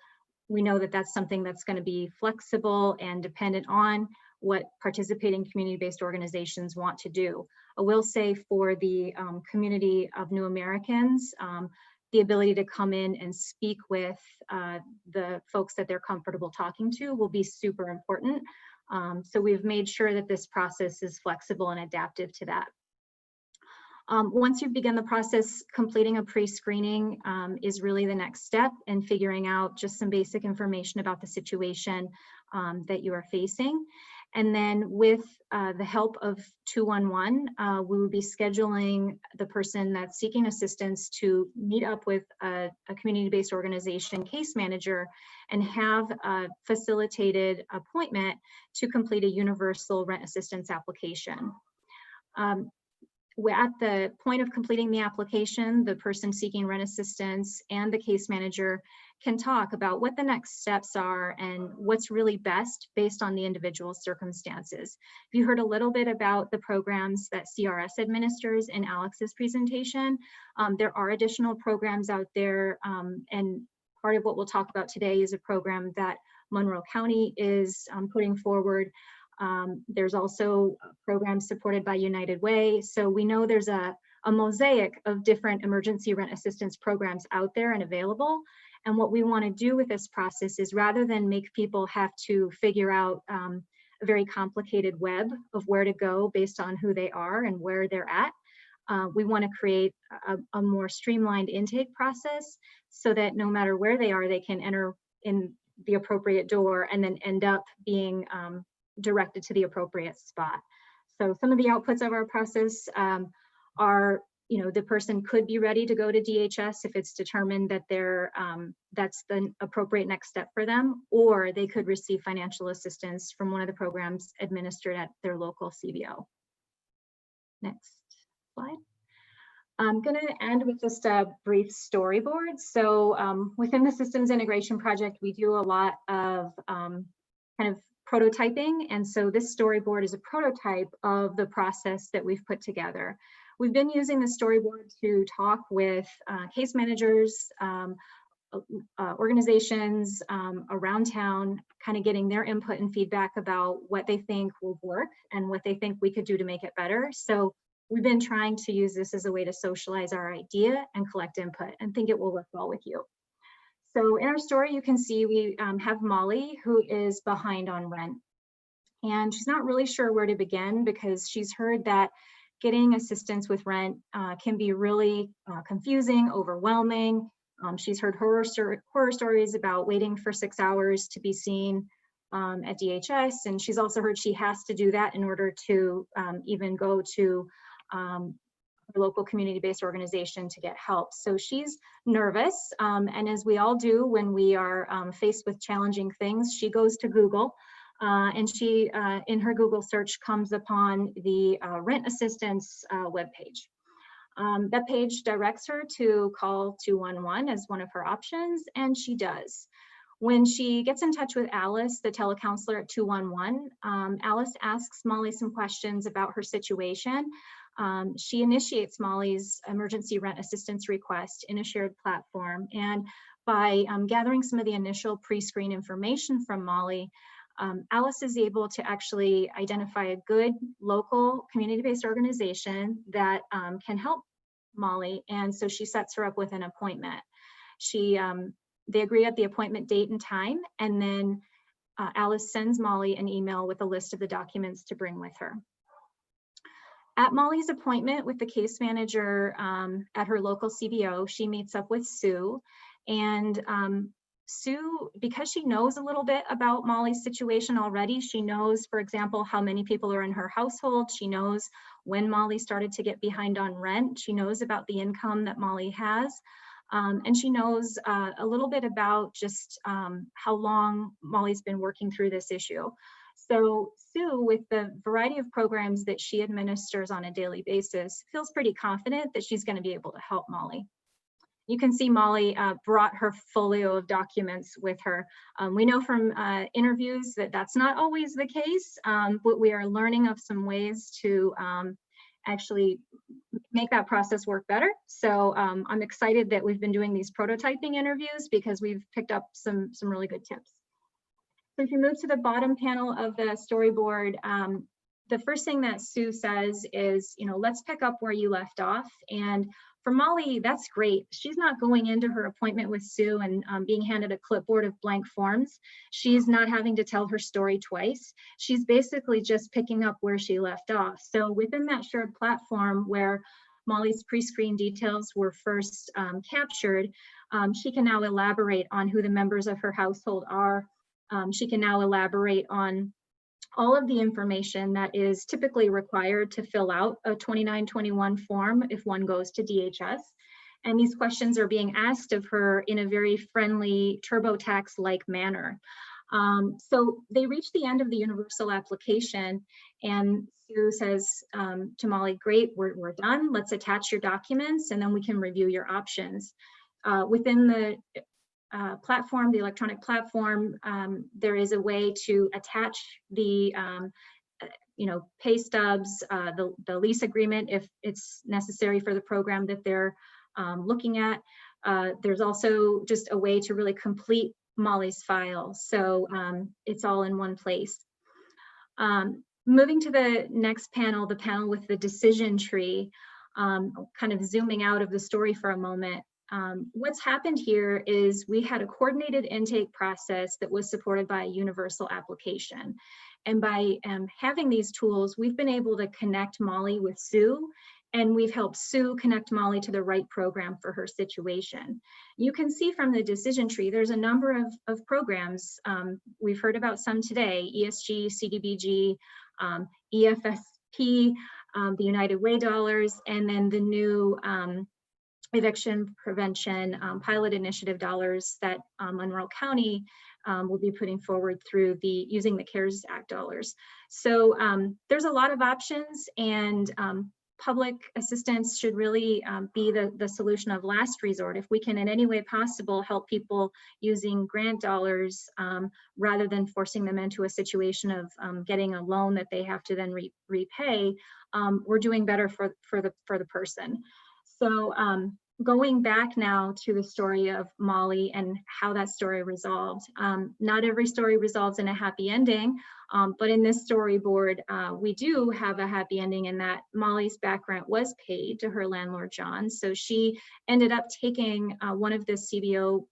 we know that that's something that's going to be flexible and dependent on what participating community-based organizations want to do. I will say for the community of New Americans, the ability to come in and speak with the folks that they're comfortable talking to will be super important. So we've made sure that this process is flexible and adaptive to that. Once you begin the process, completing a pre-screening is really the next step, and figuring out just some basic information about the situation that you are facing. And then with the help of 211, we will be scheduling the person that's seeking assistance to meet up with a community-based organization case manager and have a facilitated appointment to complete a universal rent assistance application. At the point of completing the application, the person seeking rent assistance and the case manager can talk about what the next steps are and what's really best based on the individual circumstances. You heard a little bit about the programs that CRS administers in Alex's presentation. There are additional programs out there, and part of what we'll talk about today is a program that Monroe County is putting forward. There's also programs supported by United Way. So we know there's a mosaic of different emergency rent assistance programs out there and available. And what we want to do with this process is, rather than make people have to figure out a very complicated web of where to go based on who they are and where they're at, we want to create a more streamlined intake process so that no matter where they are, they can enter in the appropriate door and then end up being directed to the appropriate spot. So some of the outputs of our process are, the person could be ready to go to DHS if it's determined that that's the appropriate next step for them, or they could receive financial assistance from one of the programs administered at their local CBO. Next slide. I'm going to end with just a brief storyboard. So within the Systems Integration Project, we do a lot of kind of prototyping. And so this storyboard is a prototype of the process that we've put together. We've been using the storyboard to talk with case managers, organizations around town, kind of getting their input and feedback about what they think will work and what they think we could do to make it better. So we've been trying to use this as a way to socialize our idea and collect input, and think it will work well with you. So in our story, you can see we have Molly, who is behind on rent. And she's not really sure where to begin because she's heard that getting assistance with rent can be really confusing, overwhelming. She's heard horror stories about waiting for 6 hours to be seen at DHS. And she's also heard she has to do that in order to even go to her local community-based organization to get help. So she's nervous. And as we all do when we are faced with challenging things, she goes to Google. And she, in her Google search, comes upon the rent assistance webpage. That page directs her to call 211 as one of her options, and she does. When she gets in touch with Alice, the telecounselor at 211, Alice asks Molly some questions about her situation. She initiates Molly's emergency rent assistance request in a shared platform. And by gathering some of the initial pre-screen information from Molly, Alice is able to actually identify a good local community-based organization that can help Molly. And so she sets her up with an appointment. They agree at the appointment date and time, and then Alice sends Molly an email with a list of the documents to bring with her. At Molly's appointment with the case manager at her local CBO, she meets up with Sue, and Sue, because she knows a little bit about Molly's situation already, she knows, for example, how many people are in her household. She knows when Molly started to get behind on rent. She knows about the income that Molly has. And she knows a little bit about just how long Molly's been working through this issue. So Sue, with the variety of programs that she administers on a daily basis, feels pretty confident that she's going to be able to help Molly. You can see Molly brought her folio of documents with her. We know from interviews that that's not always the case, but we are learning of some ways to actually make that process work better. So I'm excited that we've been doing these prototyping interviews because we've picked up some really good tips. So if you move to the bottom panel of the storyboard, the first thing that Sue says is, let's pick up where you left off. And for Molly, that's great. She's not going into her appointment with Sue and being handed a clipboard of blank forms. She's not having to tell her story twice. She's basically just picking up where she left off. So within that shared platform where Molly's pre-screen details were first captured, she can now elaborate on who the members of her household are. She can now elaborate on all of the information that is typically required to fill out a 2921 form if one goes to DHS. And these questions are being asked of her in a very friendly TurboTax-like manner. So they reach the end of the universal application, and Sue says to Molly, great, we're done. Let's attach your documents and then we can review your options. Within the platform, the electronic platform, there is a way to attach the pay stubs, the lease agreement if it's necessary for the program that they're looking at. There's also just a way to really complete Molly's file. So it's all in one place. Moving to the next panel, the panel with the decision tree, kind of zooming out of the story for a moment. What's happened here is we had a coordinated intake process that was supported by a universal application. And by having these tools, we've been able to connect Molly with Sue, and we've helped Sue connect Molly to the right program for her situation. You can see from the decision tree, there's a number of programs. We've heard about some today, ESG, CDBG, EFSP, the United Way dollars, and then the new Eviction Prevention pilot initiative dollars that Monroe County will be putting forward through using the CARES Act dollars. So there's a lot of options, and public assistance should really be the solution of last resort. If we can in any way possible help people using grant dollars rather than forcing them into a situation of getting a loan that they have to then repay, we're doing better for the person. So going back now to the story of Molly and how that story resolved. Not every story resolves in a happy ending, but in this storyboard, we do have a happy ending in that Molly's back rent was paid to her landlord, John. So she ended up taking one of the CBO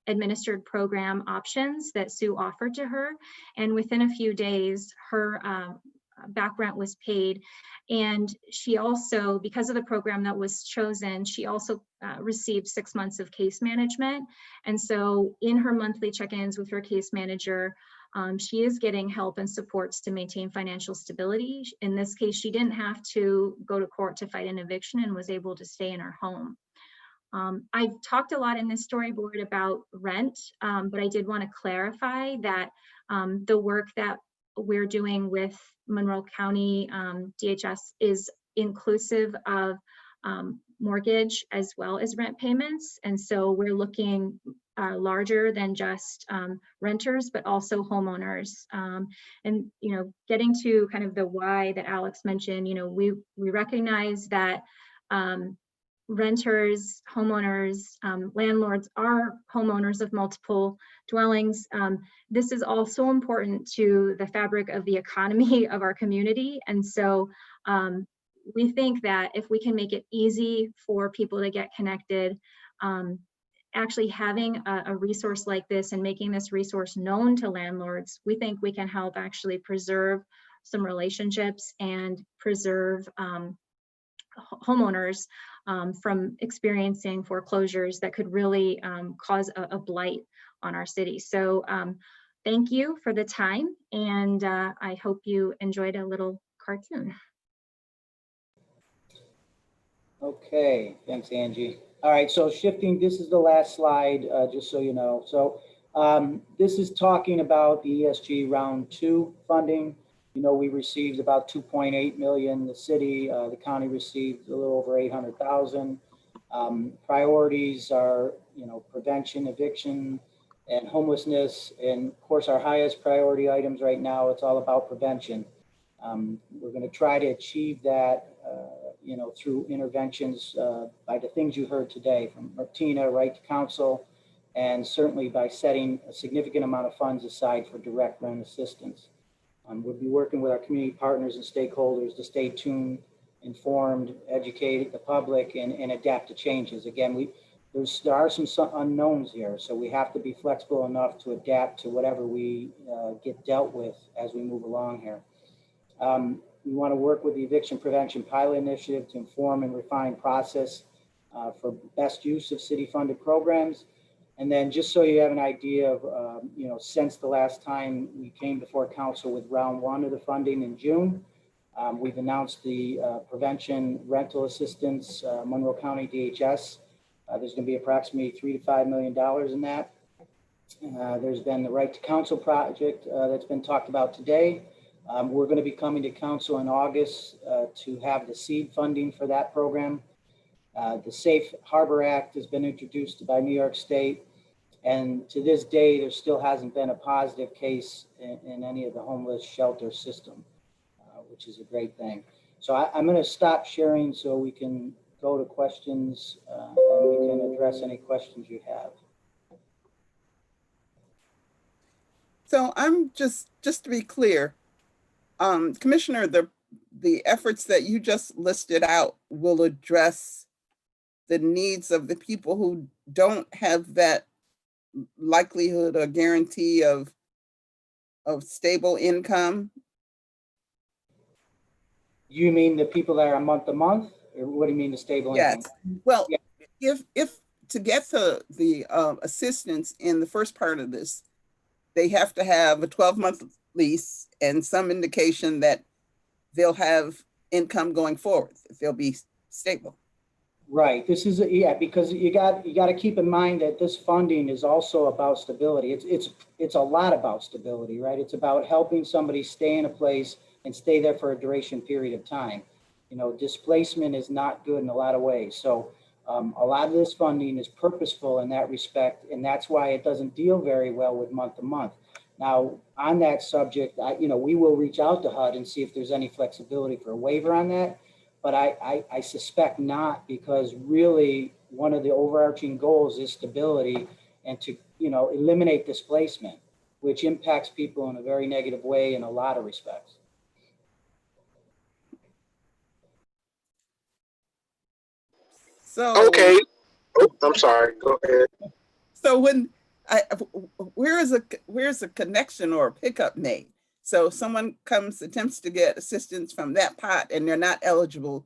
administered program options that Sue offered to her. And within a few days, her back rent was paid. And she also, because of the program that was chosen, she also received 6 months of case management. And so in her monthly check-ins with her case manager, she is getting help and supports to maintain financial stability. In this case, she didn't have to go to court to fight an eviction and was able to stay in her home. I've talked a lot in this storyboard about rent, but I did want to clarify that the work that we're doing with Monroe County DHS is inclusive of mortgage as well as rent payments. And so we're looking larger than just renters, but also homeowners. And, you know, getting to kind of the why that Alex mentioned, you know, we recognize that renters, homeowners, landlords are homeowners of multiple dwellings. This is also important to the fabric of the economy of our community. And so we think that if we can make it easy for people to get connected, actually having a resource like this and making this resource known to landlords, we think we can help actually preserve some relationships and preserve homeowners from experiencing foreclosures that could really cause a blight on our city. So thank you for the time, and I hope you enjoyed a little cartoon. Okay, thanks, Angie. All right, so shifting, this is the last slide, just so you know. So this is talking about the ESG Round 2 funding. You know, we received about 2.8 million. The city, the county received a little over 800,000. Priorities are, you know, prevention, eviction, and homelessness. And of course, our highest priority items right now, it's all about prevention. We're going to try to achieve that, you know, through interventions by the things you heard today from Martina, right to counsel, and certainly by setting a significant amount of funds aside for direct rent assistance. We'll be working with our community partners and stakeholders to stay tuned, informed, educate the public, and adapt to changes. Again, there are some unknowns here, so we have to be flexible enough to adapt to whatever we get dealt with as we move along here. We want to work with the Eviction Prevention Pilot Initiative to inform and refine process for best use of city-funded programs. And then just so you have an idea of, you know, since the last time we came before council with round 1 of the funding in June, we've announced the prevention rental assistance, Monroe County DHS. There's going to be approximately $3 to $5 million in that. There's been the right to counsel project that's been talked about today. We're going to be coming to council in August to have the seed funding for that program. The Safe Harbor Act has been introduced by New York State, and to this day, there still hasn't been a positive case in any of the homeless shelter system, which is a great thing. So I'm going to stop sharing so we can go to questions and we can address any questions you have. So I'm just to be clear, Commissioner, the efforts that you just listed out will address the needs of the people who don't have that likelihood or guarantee of stable income? You mean the people that are month to month, or what do you mean the stable income? Yes. Well, yeah. if to get the assistance in the first part of this, they have to have a 12-month lease and some indication that they'll have income going forward, that they'll be stable. Right. This is because you got to keep in mind that this funding is also about stability. It's a lot about stability, right? It's about helping somebody stay in a place and stay there for a duration period of time. You know, displacement is not good in a lot of ways. So a lot of this funding is purposeful in that respect, and that's why it doesn't deal very well with month to month. Now, on that subject, you know, we will reach out to HUD and see if there's any flexibility for a waiver on that. But I suspect not, because really one of the overarching goals is stability and to, you know, eliminate displacement, which impacts people in a very negative way in a lot of respects. So Okay. Oh, I'm sorry. Go ahead. So when where's a connection or a pickup made? So someone attempts to get assistance from that pot and they're not eligible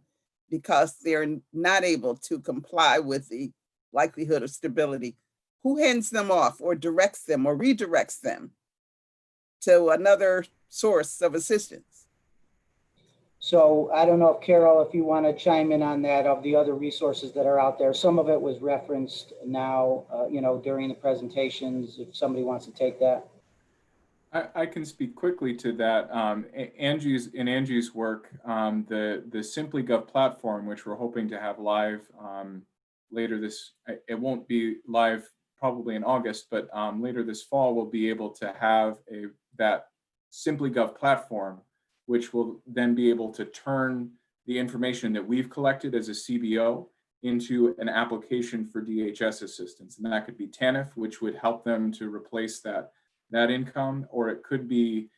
because they're not able to comply with the likelihood of stability. Who hands them off or directs them or redirects them to another source of assistance? So I don't know if Carol, if you want to chime in on that, of the other resources that are out there. Some of it was referenced now, during the presentations, if somebody wants to take that. I can speak quickly to that. Angie's work, the SimplyGov platform, which we're hoping to have live later this, it won't be live probably in August, but later this fall, we'll be able to have that SimplyGov platform, which will then be able to turn the information that we've collected as a CBO into an application for DHS assistance. And that could be TANF, which would help them to replace that income, or it could be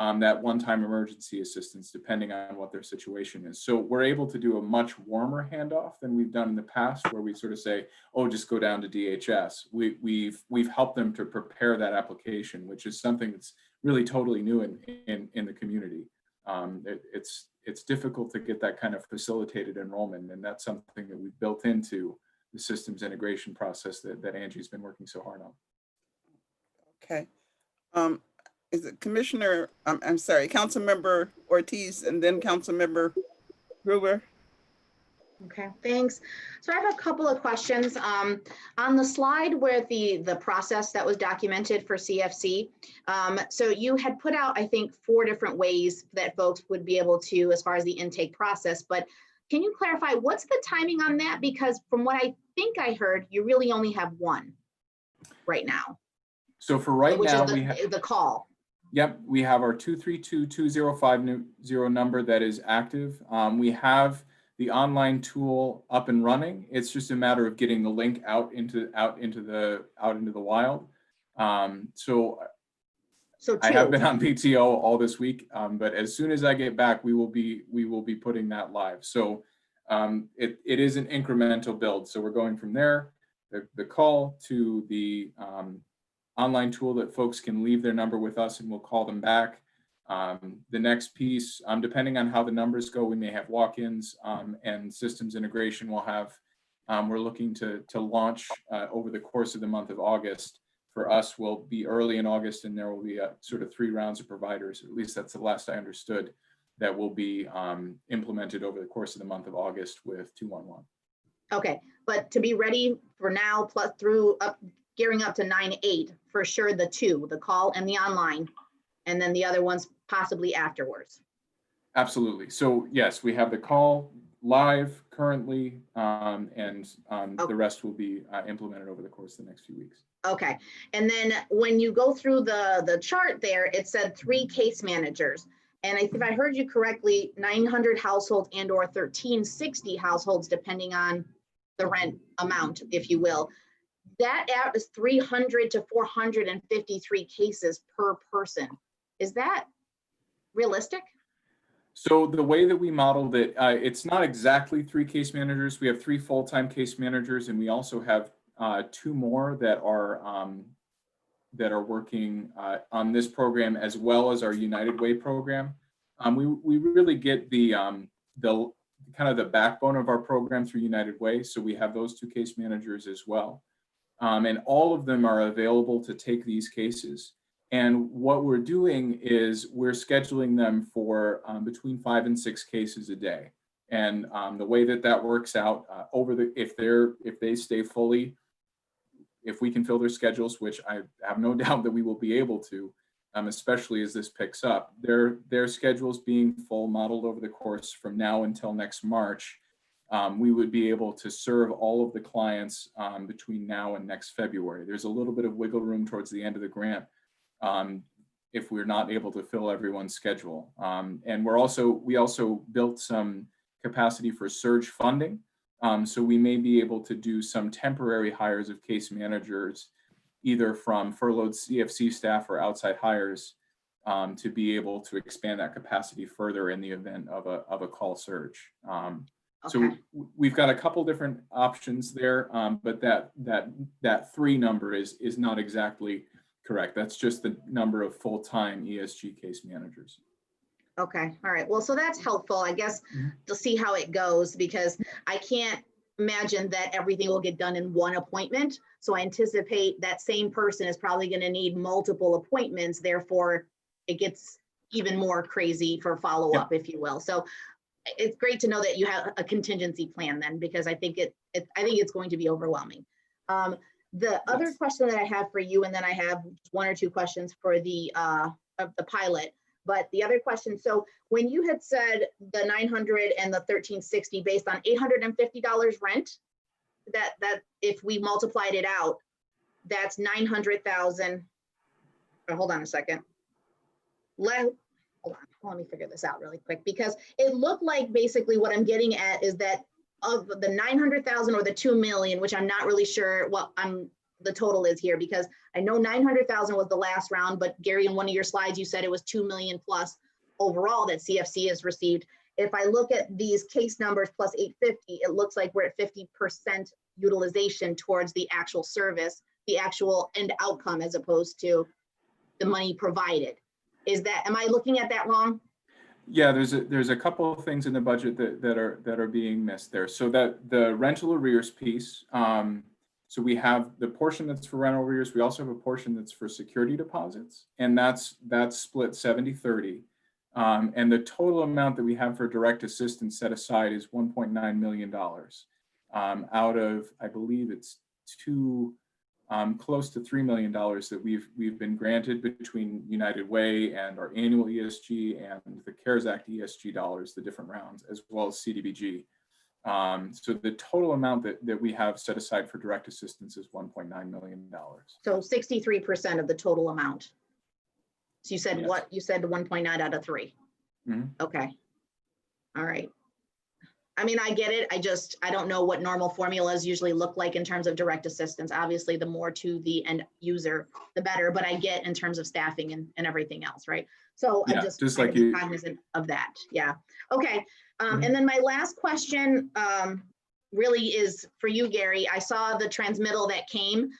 that one-time emergency assistance, depending on what their situation is. So we're able to do a much warmer handoff than we've done in the past, where we sort of say, oh, just go down to DHS. We've helped them to prepare that application, which is something that's really totally new in the community. It's difficult to get that kind of facilitated enrollment, and that's something that we've built into the systems integration process that Angie's been working so hard on. Okay. Is it Commissioner, I'm sorry, Councilmember Ortiz and then Councilmember Gruber? Okay, thanks. So I have a couple of questions. On the slide where the process that was documented for CFC, so you had put out, I think, 4 different ways that folks would be able to, as far as the intake process, but can you clarify what's the timing on that? Because from what I think I heard, you really only have one right now. So for right now, we have the call. Yep, we have our 232-2050 number that is active. We have the online tool up and running. It's just a matter of getting the link out into the wild. So I have been on PTO all this week, but as soon as I get back, we will be putting that live. So it is an incremental build. So we're going from there, the call, to the online tool that folks can leave their number with us and we'll call them back. The next piece, depending on how the numbers go, we may have walk-ins and systems integration. We're looking to launch over the course of the month of August. For us, will be early in August, and there will be sort of 3 rounds of providers, at least that's the last I understood, that will be implemented over the course of the month of August with 211. Okay, but to be ready for now, plus gearing up to 9/8, for sure, the 2, the call and the online, and then the other ones possibly afterwards. Absolutely. So yes, we have the call live currently, and the rest will be implemented over the course of the next few weeks. Okay, and then when you go through the chart there, it said 3 case managers. And if I heard you correctly, 900 households and or 1360 households, depending on the rent amount, if you will. That is 300 to 453 cases per person. Is that realistic? So the way that we modeled it, it's not exactly 3 case managers. We have 3 full-time case managers, and we also have 2 more that are working on this program, as well as our United Way program. We really get the kind of the backbone of our program through United Way. So we have those 2 case managers as well. And all of them are available to take these cases. And what we're doing is we're scheduling them for between 5 and 6 cases a day. And the way that works out if they stay fully, if we can fill their schedules, which I have no doubt that we will be able to, especially as this picks up, their schedules being full, modeled over the course from now until next March, we would be able to serve all of the clients between now and next February. There's a little bit of wiggle room towards the end of the grant if we're not able to fill everyone's schedule. And we also built some capacity for surge funding. So we may be able to do some temporary hires of case managers, either from furloughed CFC staff or outside hires, to be able to expand that capacity further in the event of a call surge. So Okay. we've got a couple different options there, but that 3 number is not exactly correct. That's just the number of full-time ESG case managers. Okay, all right. Well, so that's helpful, I guess, Mhm. to see how it goes, because I can't imagine that everything will get done in one appointment. So I anticipate that same person is probably going to need multiple appointments. Therefore, it gets even more crazy for follow-up, if you will. So it's great to know that you have a contingency plan then, because I think I think it's going to be overwhelming. The other Yes. question that I have for you, and then I have 1 or 2 questions for the pilot. But the other question, so when you had said the 900 and the 1360 based on $850 rent, that if we multiplied it out, that's 900,000. Oh, hold on a second. Hold on, let me figure this out really quick, because it looked like basically what I'm getting at is that of the 900,000 or the 2 million, which I'm not really sure what the total is here, because I know 900,000 was the last round, but Gary, in one of your slides, you said it was 2 million plus overall that CFC has received. If I look at these case numbers plus 850, it looks like we're at 50% utilization towards the actual service, the actual end outcome, as opposed to the money provided. Am I looking at that wrong? Yeah, there's a couple of things in the budget that are being missed there. So that the rental arrears piece, so we have the portion that's for rental arrears. We also have a portion that's for security deposits, and that's split 70-30. And the total amount that we have for direct assistance set aside is $1.9 million out of, I believe it's close to $3 million that we've been granted between United Way and our annual ESG and the CARES Act ESG dollars, the different rounds, as well as CDBG. So the total amount that we have set aside for direct assistance is $1.9 million. So 63% of the total amount. So you said Yes. what? You said 1.9 out of 3. Mhm. Okay. All right. I mean, I get it. I don't know what normal formulas usually look like in terms of direct assistance. Obviously, the more to the end user, the better, but I get in terms of staffing and everything else, right? So Yeah, I just just try like to be you- cognizant of that. Yeah. Okay. Mhm. And then my last question really is for you, Gary. I saw the transmittal that came.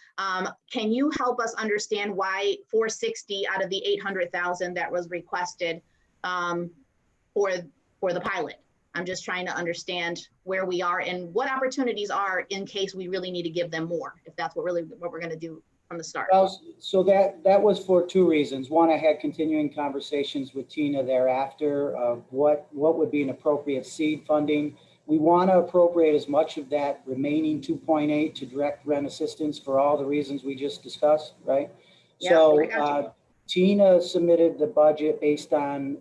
Can you help us understand why 460 out of the 800,000 that was requested for the pilot? I'm just trying to understand where we are and what opportunities are in case we really need to give them more, if that's what we're going to do from the start. Well, so that was for 2 reasons. One, I had continuing conversations with Tina thereafter of what would be an appropriate seed funding. We want to appropriate as much of that remaining 2.8 to direct rent assistance for all the reasons we just discussed, right? Yeah, So I got you. Tina submitted the budget based on,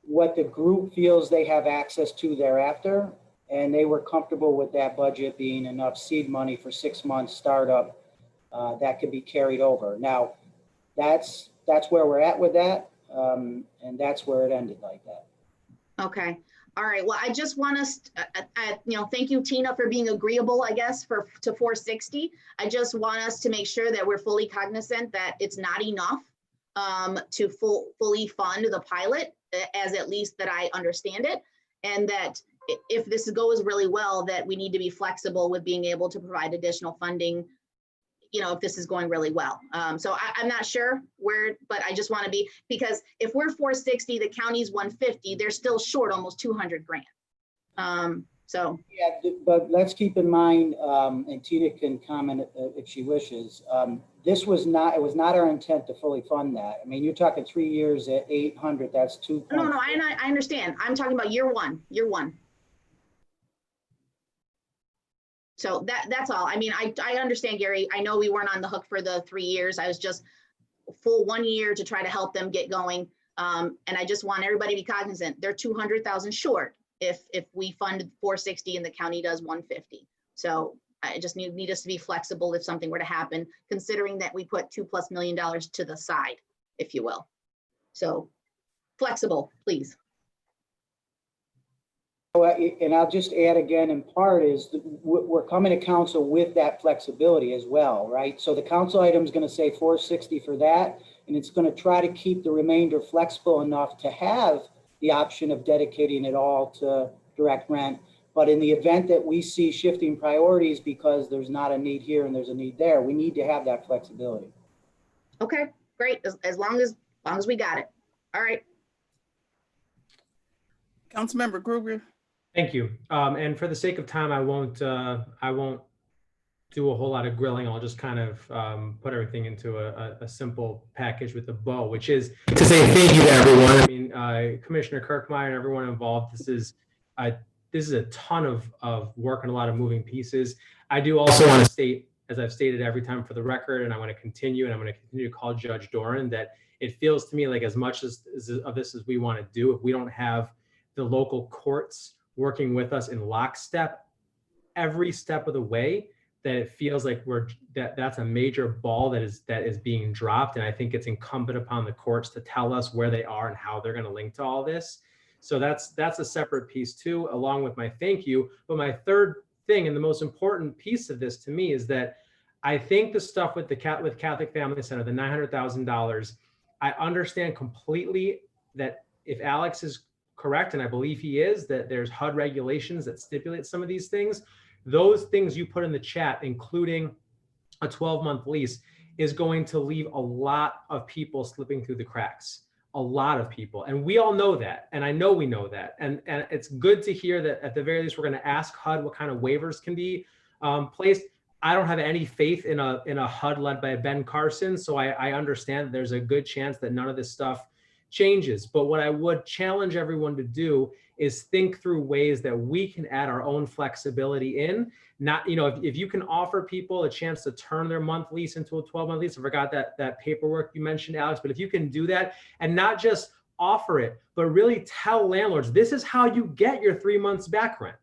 what the group feels they have access to thereafter. And they were comfortable with that budget being enough seed money for 6 months startup that could be carried over. Now, that's where we're at with that. And that's where it ended like that. Okay. All right. Well, I just want us, thank you, Tina, for being agreeable, I guess, to 460. I just want us to make sure that we're fully cognizant that it's not enough to fully fund the pilot, as at least that I understand it. And that if this goes really well, that we need to be flexible with being able to provide additional funding, if this is going really well. So I'm not sure where, but I just want to be, because if we're 460, the county's 150, they're still short almost 200 grand. So yeah, but let's keep in mind, and Tina can comment if she wishes. It was not our intent to fully fund that. I mean, you're talking 3 years at 800. That's 2. no, I understand. I'm talking about year one. So that's all. I mean, I understand, Gary. I know we weren't on the hook for the 3 years. I was just full 1 year to try to help them get going. And I just want everybody to be cognizant. They're 200,000 short if we fund 460 and the county does 150. So I just need us to be flexible if something were to happen, considering that we put $2+ million to the side, if you will. So flexible, please. And I'll just add again, in part, is we're coming to council with that flexibility as well, right? So the council item is going to say 460 for that, and it's going to try to keep the remainder flexible enough to have the option of dedicating it all to direct rent. But in the event that we see shifting priorities because there's not a need here and there's a need there, we need to have that flexibility. Okay, great. As long as we got it. All right. Councilmember Gruber. Thank you. And for the sake of time, I won't do a whole lot of grilling. I'll just kind of put everything into a simple package with a bow, which is to say thank you to everyone. I mean, Commissioner Kirkmeyer and everyone involved. This is a ton of work and a lot of moving pieces. I do also want to state, as I've stated every time for the record, and I'm going to continue to call Judge Doran, that it feels to me like as much of this as we want to do, if we don't have the local courts working with us in lockstep every step of the way, that it feels like that's a major ball that is being dropped. And I think it's incumbent upon the courts to tell us where they are and how they're going to link to all this. So that's a separate piece too, along with my thank you. But my third thing, and the most important piece of this to me, is that I think the stuff with Catholic Family Center, the $900,000, I understand completely that if Alex is correct, and I believe he is, that there's HUD regulations that stipulate some of these things. Those things you put in the chat, including a 12-month lease, is going to leave a lot of people slipping through the cracks. A lot of people. And we all know that. And I know we know that. And it's good to hear that at the very least, we're going to ask HUD what kind of waivers can be placed. I don't have any faith in a HUD led by Ben Carson. So I understand that there's a good chance that none of this stuff changes. But what I would challenge everyone to do is think through ways that we can add our own flexibility in. Not, if you can offer people a chance to turn their month lease into a 12-month lease, I forgot that paperwork you mentioned, Alex, but if you can do that and not just offer it, but really tell landlords, this is how you get your 3 months back rent.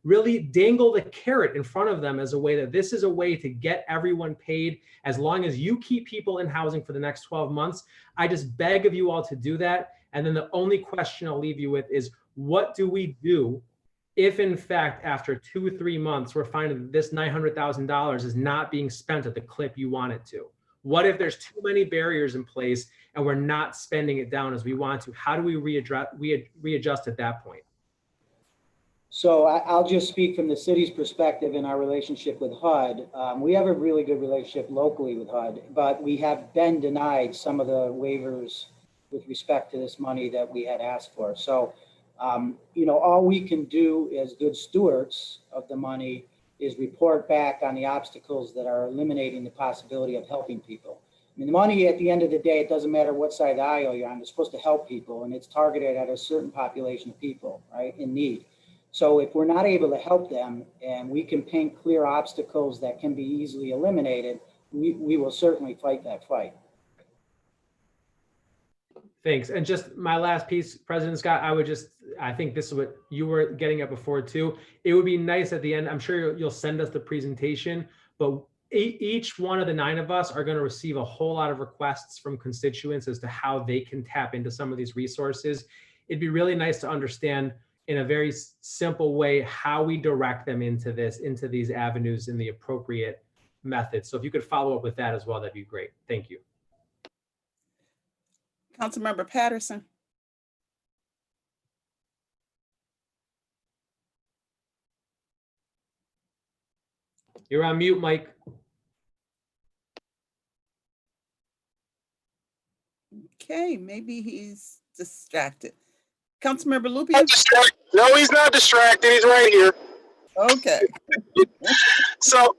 Really dangle the carrot in front of them as a way that this is a way to get everyone paid as long as you keep people in housing for the next 12 months. I just beg of you all to do that. And then the only question I'll leave you with is, what do we do if in fact, after 2 or 3 months, we're finding that this $900,000 is not being spent at the clip you want it to? What if there's too many barriers in place and we're not spending it down as we want to? How do we readjust at that point? So I'll just speak from the city's perspective in our relationship with HUD. We have a really good relationship locally with HUD, but we have been denied some of the waivers with respect to this money that we had asked for. So, all we can do as good stewards of the money is report back on the obstacles that are eliminating the possibility of helping people. I mean, the money at the end of the day, it doesn't matter what side of the aisle you're on, it's supposed to help people, and it's targeted at a certain population of people, right, in need. So if we're not able to help them and we can paint clear obstacles that can be easily eliminated, we will certainly fight that fight. Thanks. And just my last piece, President Scott, I think this is what you were getting at before too. It would be nice at the end, I'm sure you'll send us the presentation, but each one of the 9 of us are going to receive a whole lot of requests from constituents as to how they can tap into some of these resources. It'd be really nice to understand in a very simple way how we direct them into these avenues in the appropriate method. So if you could follow up with that as well, that'd be great. Thank you. Councilmember Patterson. You're on mute, Mike. Okay, maybe he's distracted. Councilmember Lupia? No, he's not distracted. He's right here. Okay. So,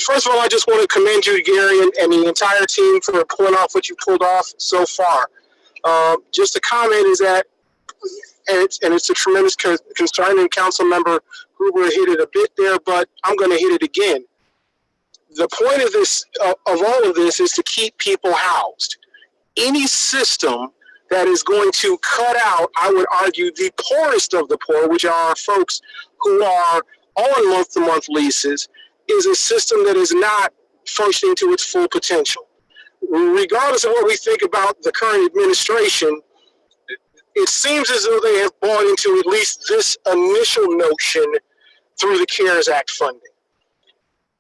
first of all, I just want to commend you, Gary, and the entire team for pulling off what you pulled off so far. Just a comment is that, and it's a tremendous concern, and Councilmember Gruber hit it a bit there, but I'm going to hit it again. The point of this, of all of this, is to keep people housed. Any system that is going to cut out, I would argue, the poorest of the poor, which are folks who are on month-to-month leases, is a system that is not functioning to its full potential. Regardless of what we think about the current administration, it seems as though they have bought into at least this initial notion through the CARES Act funding.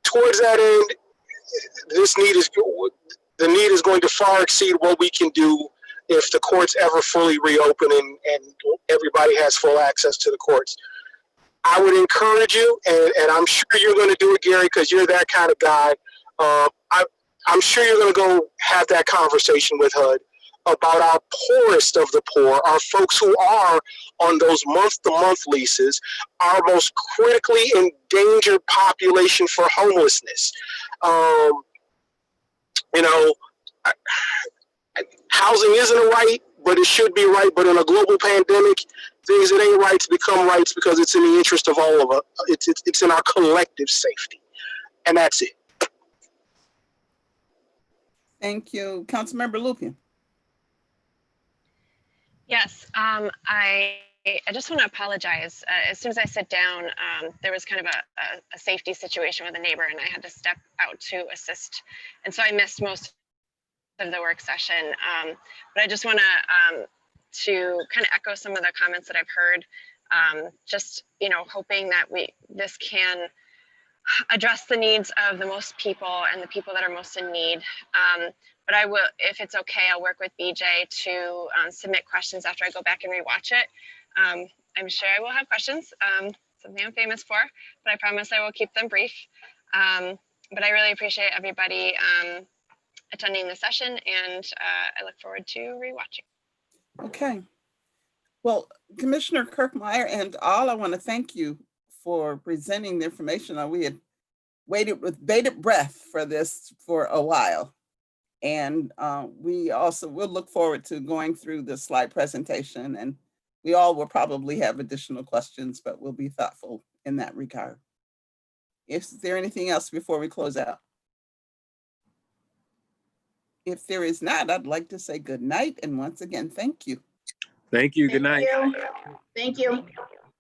Towards that end, the need is going to far exceed what we can do if the courts ever fully reopen and everybody has full access to the courts. I would encourage you, and I'm sure you're going to do it, Gary, because you're that kind of guy. I'm sure you're going to go have that conversation with HUD about our poorest of the poor, our folks who are on those month-to-month leases, our most critically endangered population for homelessness. You know, housing isn't a right, but it should be right. But in a global pandemic, things that ain't rights become rights because it's in the interest of all of us. It's in our collective safety, and that's it. Thank you. Councilmember Lupien. Yes, I just want to apologize. As soon as I sit down, there was kind of a safety situation with a neighbor, and I had to step out to assist. And so I missed most of the work session. But I just want to kind of echo some of the comments that I've heard. Just, you know, hoping that this can address the needs of the most people and the people that are most in need. But I will, if it's okay, I'll work with BJ to submit questions after I go back and rewatch it. I'm sure I will have questions, something I'm famous for, but I promise I will keep them brief. But I really appreciate everybody attending the session, and I look forward to rewatching. Okay. Well, Commissioner Kirkmeyer and all, I want to thank you for presenting the information. We had waited with bated breath for this for a while. And we also will look forward to going through the slide presentation, and we all will probably have additional questions, but we'll be thoughtful in that regard. Is there anything else before we close out? If there is not, I'd like to say good night. And once again, thank you. Thank you. Good night. Thank you.